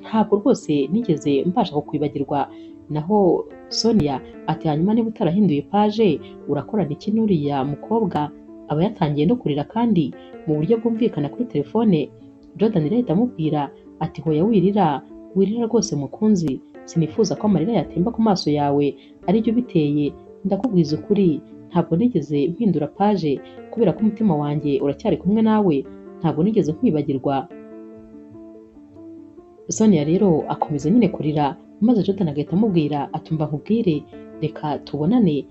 ntabwo rwose nigeze mbasha kukwibagirwa. Naho Sonia ati hanyuma niba utarahinduye paje urakorana iki n'uriya mukobwa? Aba yatangiye no kurira kandi mu buryo bwumvikana kuri telefone. Jordan rero ahita amubwira ati hoya wirira, wirira rwose mukunzi, sinifuza ko amarira yatemba ku maso yawe aribyo biteye. Ndakubwiza ukuri ntabwo nigeze mpindura paje kubera ko umutima wanjye uracyari kumwe nawe, ntabwo nigeze nkwibagirwa. Sonia rero akomeza nyine kurira maze Jordan agahita amubwira atumva nkubwire, reka tubonane,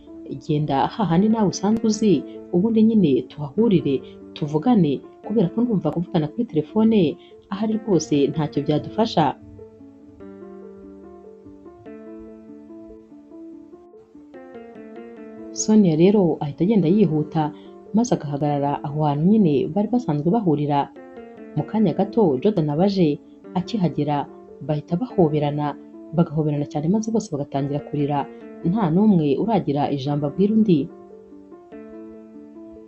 genda hahandi nawe usanzwe uzi, ubundi nyine tuhahurire tuvugane, kubera ko ndumva kuvugana kuri telefone ahari rwose ntacyo byadufasha. Sonia rero ahita agenda yihuta maze agahagarara aho hantu nyine bari basanzwe bahurira. Mu kanya gato Jordan abaje, akihagera bahita bahoberana, bagahoberana cyane maze bose bagatangira kurira, nta n'umwe uragira ijambo abwira undi.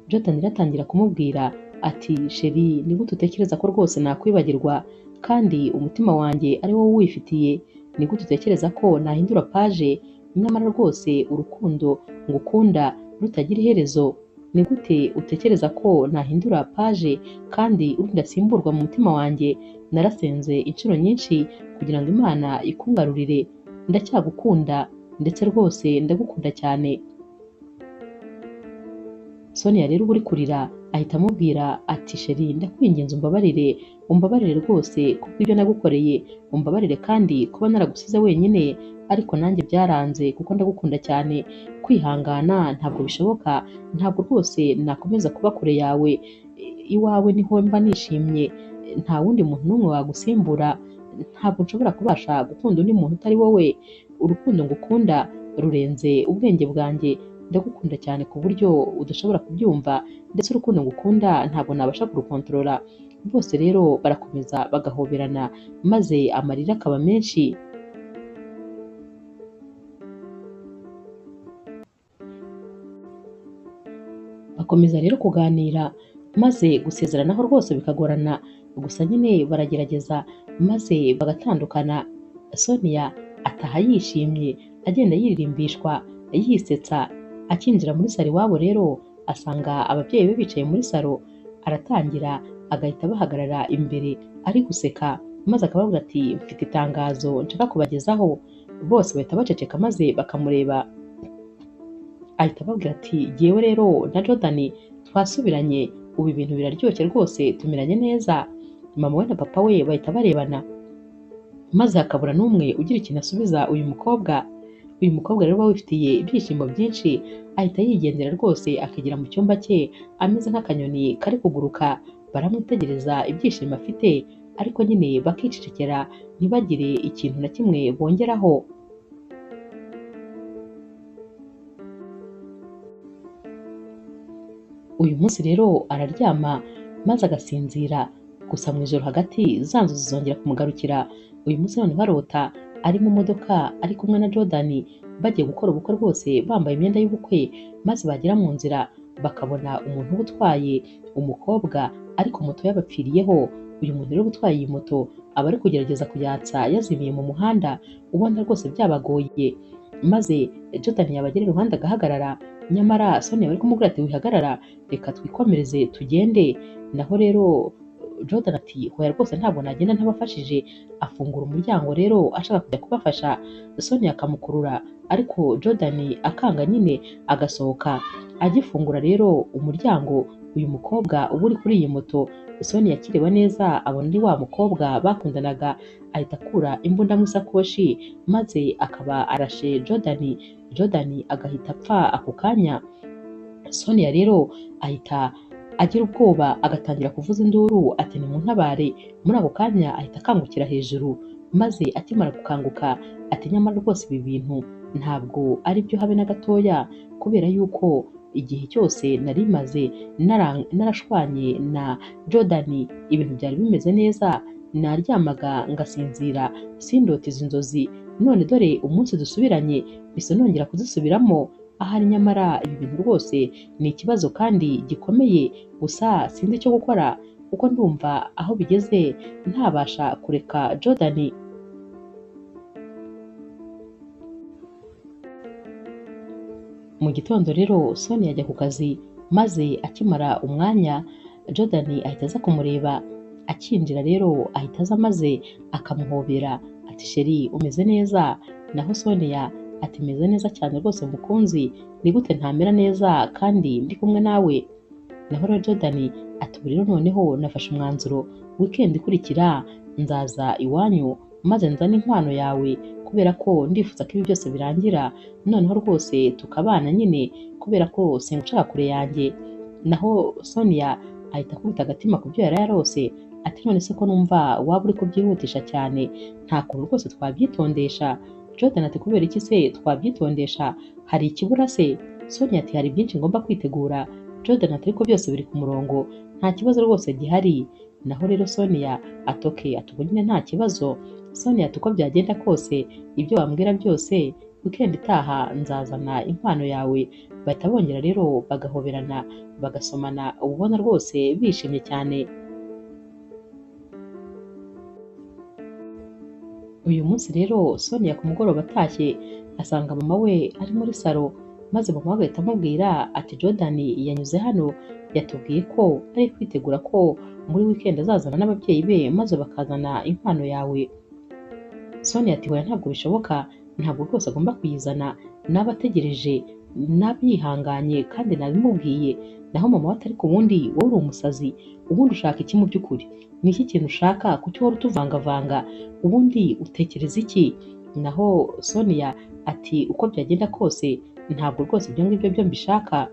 Jordan iratangira kumubwira ati sheri ni gute utekereza ko rwose nakwibagirwa kandi umutima wanjye ari wowe uwifitiye? Ni gute utekereza ko nahindura paje nyamara rwose urukundo ngukunda rutagira iherezo? Ni gute utekereza ko nahindura paje kandi uri ndasimburwa mu mutima wanjye? Narasenze inshuro nyinshi kugira ngo Imana ikungarurire, ndacyagukunda ndetse rwose ndagukunda cyane. Sonia rero uri kurira ahita amubwira ati sheri ndakwinginze umbabarire rwose kubw'ibyo nagukoreye, umbabarire kandi kuba naragusize wenyine, ariko nanjye byaranze kuko ndagukunda cyane. Kwihangana ntabwo bishoboka, ntabwo rwose nakomeza kuba kure yawe, iwawe niho mba nishimye, nta wundi muntu n'umwe wagusimbura. Ntabwo nshobora kubasha gukunda undi muntu utari wowe, urukundo ngukunda rurenze ubwenge bwanjye, ndagukunda cyane ku buryo udashobora kubyumva, ndetse urukundo ngukunda ntabwo nabasha kurukontorora. Bose rero barakomeza bagahoberana maze amarira akaba menshi. Bakomeza rero kuganira maze gusezeranaho rwose bikagorana, gusa nyine baragerageza maze bagatandukana. Sonia ataha yishimye agenda yiririmbishwa yisetsa. Akinjira muri salo iwabo rero asanga ababyeyi be bicaye muri salo, aratangira agahita abahagarara imbere ari guseka maze akababwira ati mfite itangazo nshaka kubagezaho. Bose bahita baceceka maze bakamureba, ahita ababwira ati jyewe rero na Jordan twasubiranye, ubu ibintu biraryoshye rwose tumeranye neza. Mama we na papa we bahita barebana maze hakabura n'umwe ugira ikintu asubiza uyu mukobwa. Uyu mukobwa rero uba wifitiye ibyishimo byinshi, ahita yigendera rwose akigira mu cyumba cye ameze nk'akanyoni kari kuguruka. Baramwitegereza ibyishimo afite, ariko nyine bakicecekera ntibagire ikintu na kimwe bongeraho. Uyu munsi rero araryama maze agasinzira, gusa mu ijoro hagati za nzozi zongera kumugarukira. Uyu munsi noneho arota ari mu modoka ari kumwe na Jordan bagiye gukora ubukwe rwose bambaye imyenda y'ubukwe, maze bagera mu nzira bakabona umuntu uba utwaye umukobwa ariko moto yabapfiriyeho. Uyu muntu rero utwaye iyi moto aba ari kugerageza kuyatsa yazimiye mu muhanda, ubona rwose byabagoye. Maze Jordan yabagera iruhande agahagarara, nyamara Sonia bari kumubwira ati wihagarara, reka twikomereze tugende. Naho rero Jordan ati hoya rwose ntabwo nagenda ntabafashije. Afungura umuryango rero ashaka kujya kubafasha, Sonia akamukurura ariko Jordan akanga nyine agasohoka. Agifungura rero umuryango, uyu mukobwa uba uri kuri iyi moto Sonia yakiriwe neza abona ari wa mukobwa bakundanaga, ahita akura imbunda mu isakoshi maze akaba arashe Jordan. Jordan agahita apfa ako kanya. Sonia rero ahita agira ubwoba agatangira kuvuza induru ati nimuntabare. Muri ako kanya ahita akangukira hejuru, maze akimara gukanguka ati nyamara rwose ibi bintu ntabwo ari byo habe na gatoya, kubera yuko igihe cyose nari maze narashwanye na Jordan ibintu byari bimeze neza, naryamaga ngasinzira sindote izi nzozi, none dore umunsi dusubiranye bisa nongera kuzisubiramo. Ahari nyamara ibi bintu rwose ni ikibazo kandi gikomeye, gusa sinzi icyo gukora kuko ndumva aho bigeze ntabasha kureka Jordan. Mu gitondo rero Sonia ajya ku kazi, maze akimara umwanya Jordan ahita aza kumureba. Akinjira rero ahita aza maze akamuhobera ati sheri umeze neza? Naho Sonia ati meze neza cyane rwose mukunzi, ni gute ntamera neza kandi ndi kumwe nawe? Naho rero Jordan ati ubu rero noneho nafashe umwanzuro, weekend ikurikira nzaza iwanyu maze nzane inkwano yawe, kubera ko ndifuza ko ibi byose birangira noneho rwose tukabana nyine, kubera ko singushaka kure yanjye. Naho Sonia ahita akubita agatima ku byo yari yarose ati none se ko numva waba uri kubyihutisha cyane, nta kuntu rwose twabyitondesha? Jordan ati kubera iki se twabyitondesha, hari ikibura se? Sonia ati hari byinshi ngomba kwitegura. Jordan ati ariko byose biri ku murongo, nta kibazo rwose gihari. Naho rero Sonia atoke ati ubu nyine nta kibazo. Sonia ati uko byagenda kose ibyo wambwira byose weekend itaha nzazana inkwano yawe. Bahita bongera rero bagahoberana bagasomana, ubona rwose bishimye cyane. Uyu munsi rero Sonia ku mugoroba atashye asanga mama we ari muri salo, maze mama we agahita amubwira ati Jordan yanyuze hano yatubwiye ko ari kwitegura ko muri weekend azazana n'ababyeyi be maze bakazana inkwano yawe. Sonia ati hoya ntabwo bishoboka, ntabwo rwose agomba kuyizana, n'abategereje n'abihanganye kandi nabimubwiye. Naho mama we ati ariko ubundi wowe uri umusazi, ubundi ushaka iki mu by'ukuri? Ni iki kintu ushaka? Kuki uhora utuvangavanga? Ubundi utekereza iki? Naho Sonia ati uko byagenda kose ntabwo rwose ibyo ngibyo byo mbishaka,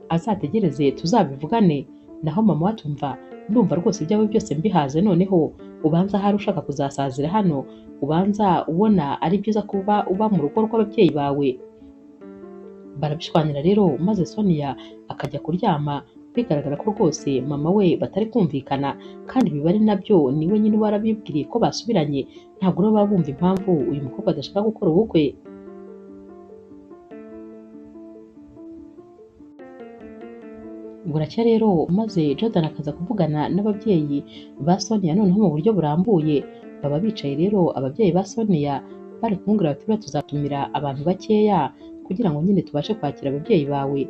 azategereze tuzabivugane. Naho mama we atumva ndumva rwose ibyawe byose mbihaze, noneho ubanza ahari ushaka kuzasazira hano, ubanza ubona ari byiza kuba uba mu rugo rw'ababyeyi bawe. barabishwanira rero maze Sonia akajya kuryama bigaragara ko rwose mama we batari kumvikana, kandi biba ari nabyo niwe nyine uba warabibwiriye ko basubiranye, ntabwo rero baba bumva impamvu uyu mukobwa adashaka gukora ubukwe. Buracya rero maze Jordan akaza kuvugana n'ababyeyi ba Sonia noneho mu buryo burambuye, baba bicaye rero ababyeyi ba Sonia bari kumubwira bati buriya tuzatumira abantu bakeya kugira ngo nyine tubashe kwakira ababyeyi bawe,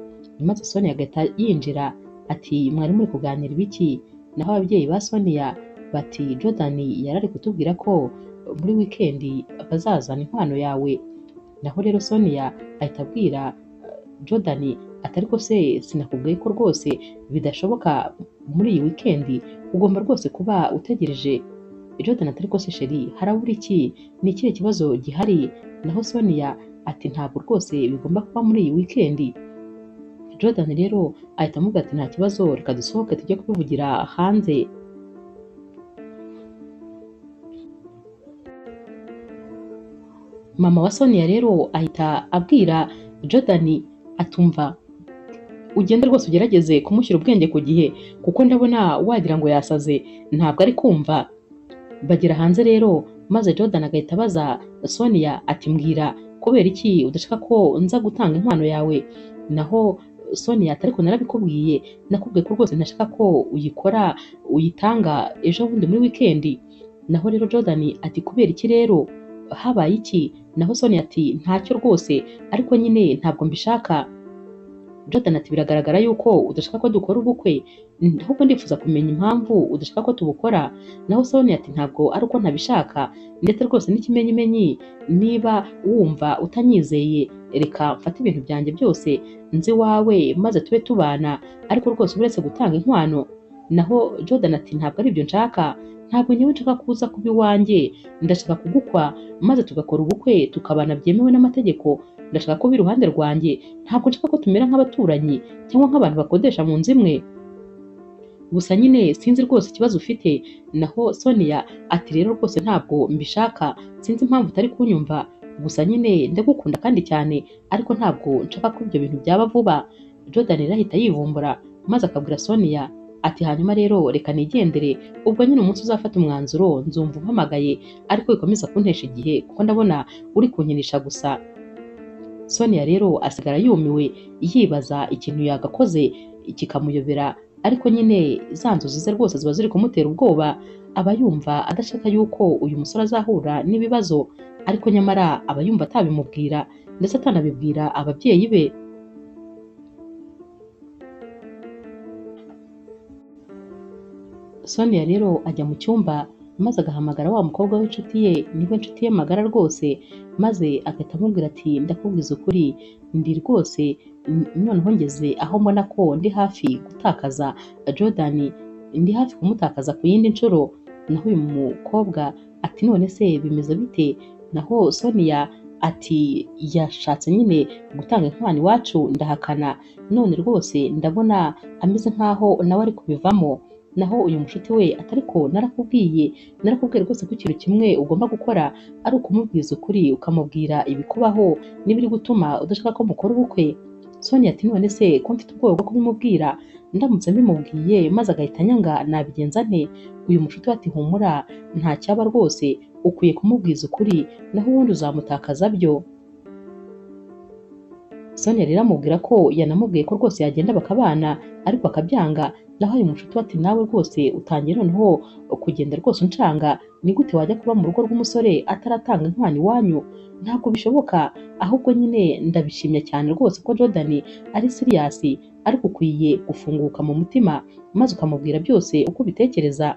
maze Sonia agahita yinjira ati mwari muri kuganira ibiki? Naho ababyeyi ba Sonia bati Jordan yari ari kutubwira ko muri wikendi bazazana inkwano yawe. Naho rero Sonia ahita abwira Jordan ati ariko se sinakubwiye ko rwose bidashoboka muri iyi wikendi, ugomba rwose kuba utegereje. Jordan ati ariko se sheri harabura iki? Ni ikihe kibazo gihari? Naho Sonia ati ntabwo rwose bigomba kuba muri iyi wikendi. Jordan rero ahita amubwira ati nta kibazo, reka dusohoke tujye kubivugira hanze. Mama wa Sonia rero ahita abwira Jordan atumva ugende rwose ugerageze kumushyira ubwenge ku gihe, kuko ndabona wagira ngo yasaze ntabwo ari kumva. Bagera hanze rero maze Jordan agahita abaza Sonia ati mbwira kubera iki udashaka ko nza gutanga inkwano yawe? Naho Sonia ati ariko narabikubwiye, nakubwiye ko rwose ntashaka ko uyikora uyitanga ejo bundi muri wikendi. Naho rero Jordan ati kubera iki rero, habaye iki? Naho Sonia ati ntacyo rwose, ariko nyine ntabwo mbishaka. Jordan ati biragaragara yuko udashaka ko dukora ubukwe, ahubwo ndifuza kumenya impamvu udashaka ko tubukora. Naho Sonia ati ntabwo ari uko ntabishaka, ndetse rwose n'ikimenyimenyi niba wumva utanyizeye reka mfate ibintu byanjye byose nzi iwawe maze tube tubana, ariko rwose uretse gutanga inkwano. Naho Jordan ati ntabwo ari ibyo nshaka, ntabwo nyewe nshaka kuza kuba iwanjye, ndashaka kugukwa maze tugakora ubukwe tukabana byemewe n'amategeko. Ndashaka ko biri iruhande rwanjye, ntabwo nshaka ko tumera nk'abaturanyi cyangwa nk'abantu bakodesha mu nzu imwe. Gusa nyine sinzi rwose ikibazo ufite. Naho Sonia ati rero rwose ntabwo mbishaka, sinzi impamvu utari kunyumva, gusa nyine ndagukunda kandi cyane, ariko ntabwo nshaka ko ibyo bintu byaba vuba. Jordan rero ahita yivumbura maze akabwira Sonia ati hanyuma rero reka nigendere, ubwo nyine umunsi uzafata umwanzuro nzumva umpamagaye, ariko bikomeza kuntesha igihe kuko ndabona uri kunkinisha gusa. Sonia rero asigara yumiwe yibaza ikintu yagakoze kikamuyobera, ariko nyine za nzozi ze rwose ziba ziri kumutera ubwoba, aba yumva adashaka yuko uyu musore azahura n'ibibazo, ariko nyamara aba yumva atabimubwira ndetse atanabibwira ababyeyi be. Sonia rero ajya mu cyumba maze agahamagara wa mukobwa w'inshuti ye, niwe nshuti ye magara rwose, maze agahita amubwira ati ndakubwiza ukuri, ndi rwose noneho ngeze aho mbona ko ndi hafi gutakaza Jordan, ndi hafi kumutakaza ku yindi nshuro. Naho uyu mukobwa ati none se bimeze bite? Naho Sonia ati yashatse nyine gutanga inkwano iwacu ndahakana, none rwose ndabona ameze nkaho nawe ari kubivamo. Naho uyu mushuti we ati ariko narakubwiye rwose ko ikintu kimwe ugomba gukora ari ukumubwiza ukuri, ukamubwira ibikubaho n'ibiri gutuma udashaka ko mukora ubukwe. Sonia ati none se ko mfite ubwoba bwo kubimubwira, ndamutse mbimubwiye maze agahita anyanga nabigenza nte? Uyu mushuti we ati humura ntacyaba rwose, ukwiye kumubwiza ukuri naho ubundi uzamutakaza byo. Sonia rero amubwira ko yanamubwiye ko rwose yagenda bakabana ariko akabyanga. Naho uyu mushuti we ati nawe rwose utangiye noneho kugenda rwose uncanga, ni gute wajya kuba mu rugo rw'umusore ataratanga inkwano iwanyu? Ntabwo bishoboka, ahubwo nyine ndabishimye cyane rwose ko Jordan ari serious, ariko ukwiye gufunguka mu mutima maze ukamubwira byose uko ubitekereza.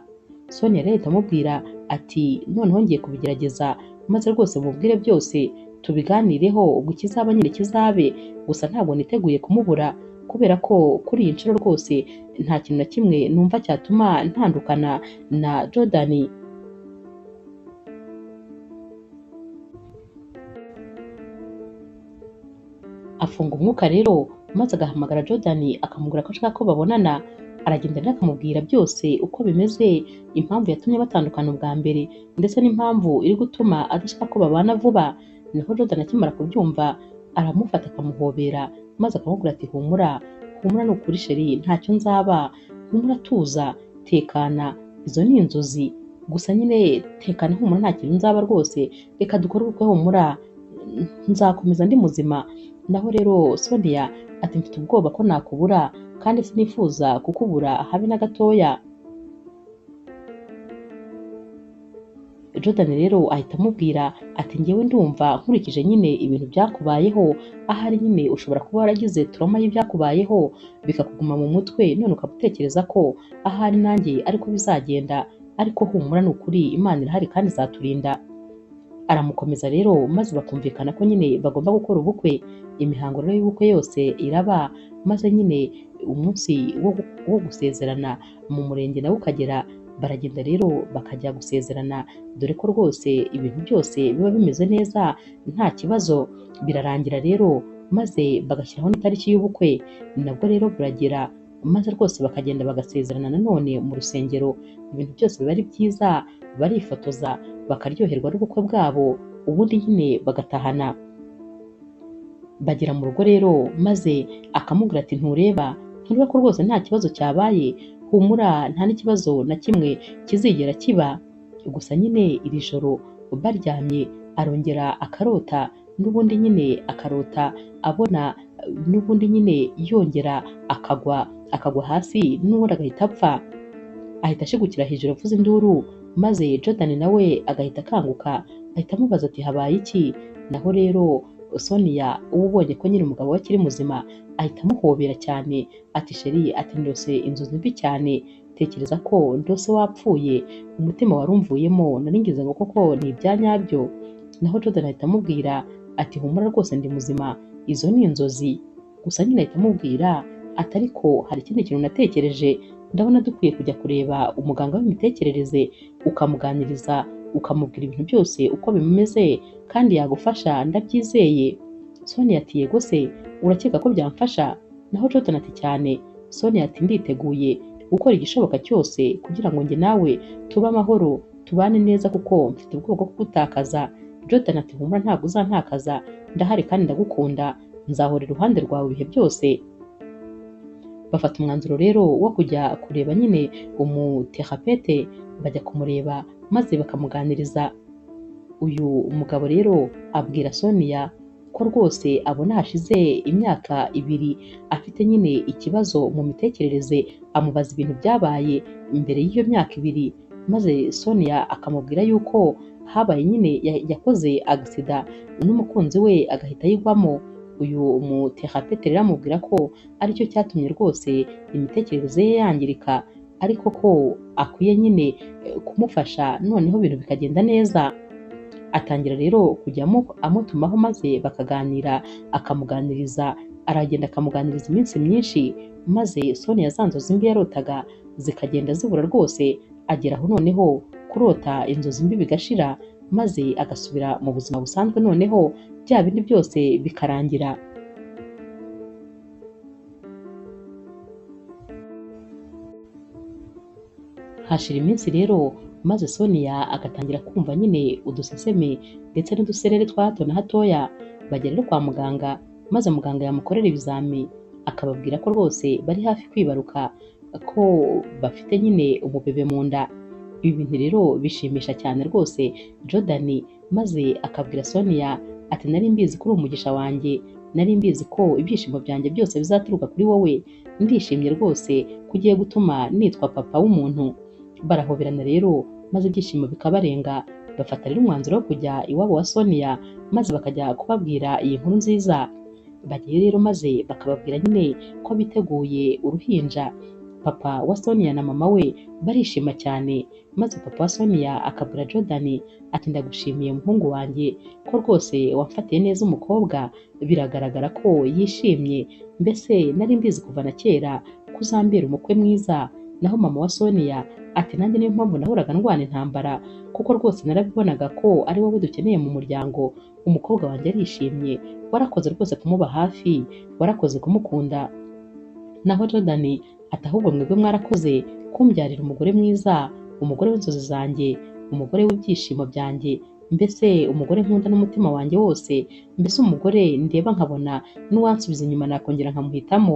Sonia rero ahita amubwira ati noneho ngiye kubigerageza maze rwose mubwire byose tubiganireho, ubwo ikizaba nyine kizabe, gusa ntabwo niteguye kumubura kubera ko kuri iyi nshuro rwose nta kintu na kimwe numva cyatuma ntandukana na Jordan. Afunga umwuka rero maze agahamagara Jordan akamubwira ko ashaka ko babonana. Aragenda rero akamubwira byose uko bimeze, impamvu yatumye batandukana ubwa mbere ndetse n'impamvu iri gutuma adashaka ko babana vuba. Naho Jordan akimara kubyumva aramufata akamuhobera maze akamubwira ati humura, humura ni ukuri sheri ntacyo nzaba, humura tuza, tekana, izo ni inzozi, gusa nyine tekana humura nta kintu nzaba rwose, reka dukore ubukwe humura, nzakomeza ndi muzima. Naho rero Sonia ati mfite ubwoba ko nakubura kandi sinifuza kukubura habe na gatoya. Jordan rero ahita amubwira ati njyewe ndumva nkurikije nyine ibintu byakubayeho, ahari nyine ushobora kuba waragize trauma y'ibyakubayeho bikakuguma mu mutwe, none ukaba utekereza ko ahari nanjye ariko bizagenda, ariko humura ni ukuri Imana irahari kandi izaturinda. Aramukomeza rero maze bakumvikana ko nyine bagomba gukora ubukwe. Imihango rero y'ubukwe yose iraba, maze nyine umunsi wo gusezerana mu murenge nawo ukagera, baragenda rero bakajya gusezerana, dore ko rwose ibintu byose biba bimeze neza nta kibazo. Birarangira rero maze bagashyiraho n'itariki y'ubukwe, nabwo rero buragera maze rwose bakagenda bagasezerana nanone mu rusengero, ibintu byose biba ari byiza, barifotoza bakaryoherwa n'ubukwe bwabo, ubundi nyine bagatahana. Bagera mu rugo rero maze akamubwira ati ntureba ko rwose nta kibazo cyabaye, humura nta n'ikibazo na kimwe kizigera kiba, gusa nyine iri joro baryamye arongera akarota, n'ubundi nyine akarota abona n'ubundi nyine yongera akagwa hasi n'ubundi agahita apfa, ahita ashigukira hejuru avuza induru, maze Jordan nawe agahita akanguka ahita amubaza ati habaye iki. Naho rero Sonia uba ubonye ko nyiri umugabo we akiri muzima ahita amuhobera cyane ati sheri, ati ndose inzozi mbi cyane, tekereza ko ndose wapfuye, umutima warumvuyemo nari ngize ngo koko ni ibya nyabyo. Naho Jordan ahita amubwira ati humura rwose ndi muzima, izo ni inzozi. Gusa nyine ahita amubwira ati ariko hari ikindi kintu natekereje, ndabona dukwiye kujya kureba umuganga w'imitekerereze ukamuganiriza, ukamubwira ibintu byose uko bimeze kandi yagufasha ndabyizeye. Sonia ati yego se urakeka ko byamfasha? Naho Jordan ati cyane. Sonia ati nditeguye gukora igishoboka cyose kugira ngo njye nawe tube amahoro, tubane neza kuko mfite ubwoba bwo kugutakaza. Jordan ati humura ntabwo uzantakaza, ndahari kandi ndagukunda, nzahora iruhande rwawe ibihe byose. Bafata umwanzuro rero wo kujya kureba nyine umuterapete, bajya kumureba maze bakamuganiriza. Uyu mugabo rero abwira Sonia ko rwose abona hashize imyaka 2 afite nyine ikibazo mu mitekerereze, amubaza ibintu byabaye imbere y'iyo myaka 2, maze Sonia akamubwira yuko habaye nyine yakoze agisida n'umukunzi we agahita yigwamo. Uyu muterapete rero amubwira ko aricyo cyatumye rwose imitekerereze ye yangirika, ariko ko akwiye nyine kumufasha noneho ibintu bikagenda neza. Atangira rero kujya amutumaho maze bakaganira, akamuganiriza, aragenda akamuganiriza iminsi myinshi, maze Sonia za nzozi mbi yarotaga zikagenda zibura rwose, ageraho noneho kurota inzozi mbi bigashira, maze agasubira mu buzima busanzwe, noneho bya bindi byose bikarangira. Hashira iminsi rero maze Sonia agatangira kumva nyine uduseseme ndetse n'uduserere twa hato na hatoya. Bagera rero kwa muganga, maze muganga yamukorera ibizami akababwira ko rwose bari hafi kwibaruka, ko bafite nyine umubebe mu nda. Ibi bintu rero bishimisha cyane rwose Jordan, maze akabwira Sonia ati nari mbizi ko uri umugisha wanjye, nari mbizi ko ibyishimo byanjye byose bizaturuka kuri wowe, ndishimye rwose kugiye gutuma nitwa papa w'umuntu. Barahoberana rero maze ibyishimo bikabarenga, bafata rero umwanzuro wo kujya iwabo wa Sonia maze bakajya kubabwira iyi nkuru nziza. Bagiye rero maze bakababwira nyine ko biteguye uruhinja. Papa wa Sonia na mama we barishima cyane, maze papa wa Sonia akabwira Jordan ati ndagushimiye muhungu wanjye ko rwose wamfatiye neza umukobwa, biragaragara ko yishimye, mbese nari mbizi kuva na kera kuzambera umukwe mwiza. Naho mama wa Sonia ati nanjye niyo mpamvu nahoraga ndwana intambara, kuko rwose narabibonaga ko ari wowe dukeneye mu muryango, umukobwa wanjye arishimye, warakoze rwose kumuba hafi, warakoze kumukunda. Naho Jordan ati ahubwo mwebwe mwarakoze kumbyarira umugore mwiza, umugore w'inzozi zanjye, umugore w'ibyishimo byanjye, mbese umugore nkunda n'umutima wanjye wose, mbese umugore ndeba nkabona n'uwansubiza inyuma nakongera nkamuhitamo.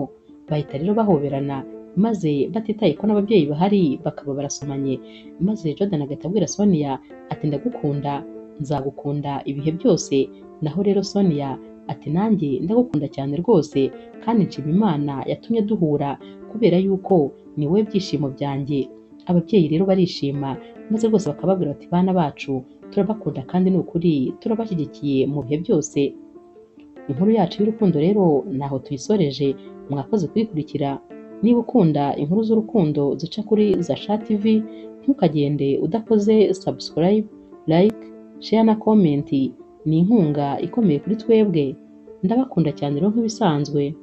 Bahita rero bahoberana maze batitaye ko n'ababyeyi bahari bakaba barasomanye, maze Jordan agahita abwira Sonia ati ndagukunda, nzagukunda ibihe byose. Naho rero Sonia ati nanjye ndagukunda cyane rwose, kandi nshima Imana yatumye duhura kubera yuko ni wowe byishimo byanjye. Ababyeyi rero barishima maze rwose bakababwira bati bana bacu turabakunda kandi ni ukuri turabashyigikiye mu bihe byose. Inkuru yacu y'urukundo rero naho tuyisoreje, mwakoze kuyikurikira. Niba ukunda inkuru z'urukundo zica kuri Zasha TV, ntukagende udakoze subscribe, like, share na comment. Ni inkunga ikomeye kuri twebwe. Ndabakunda cyane rero nk'ibisanzwe.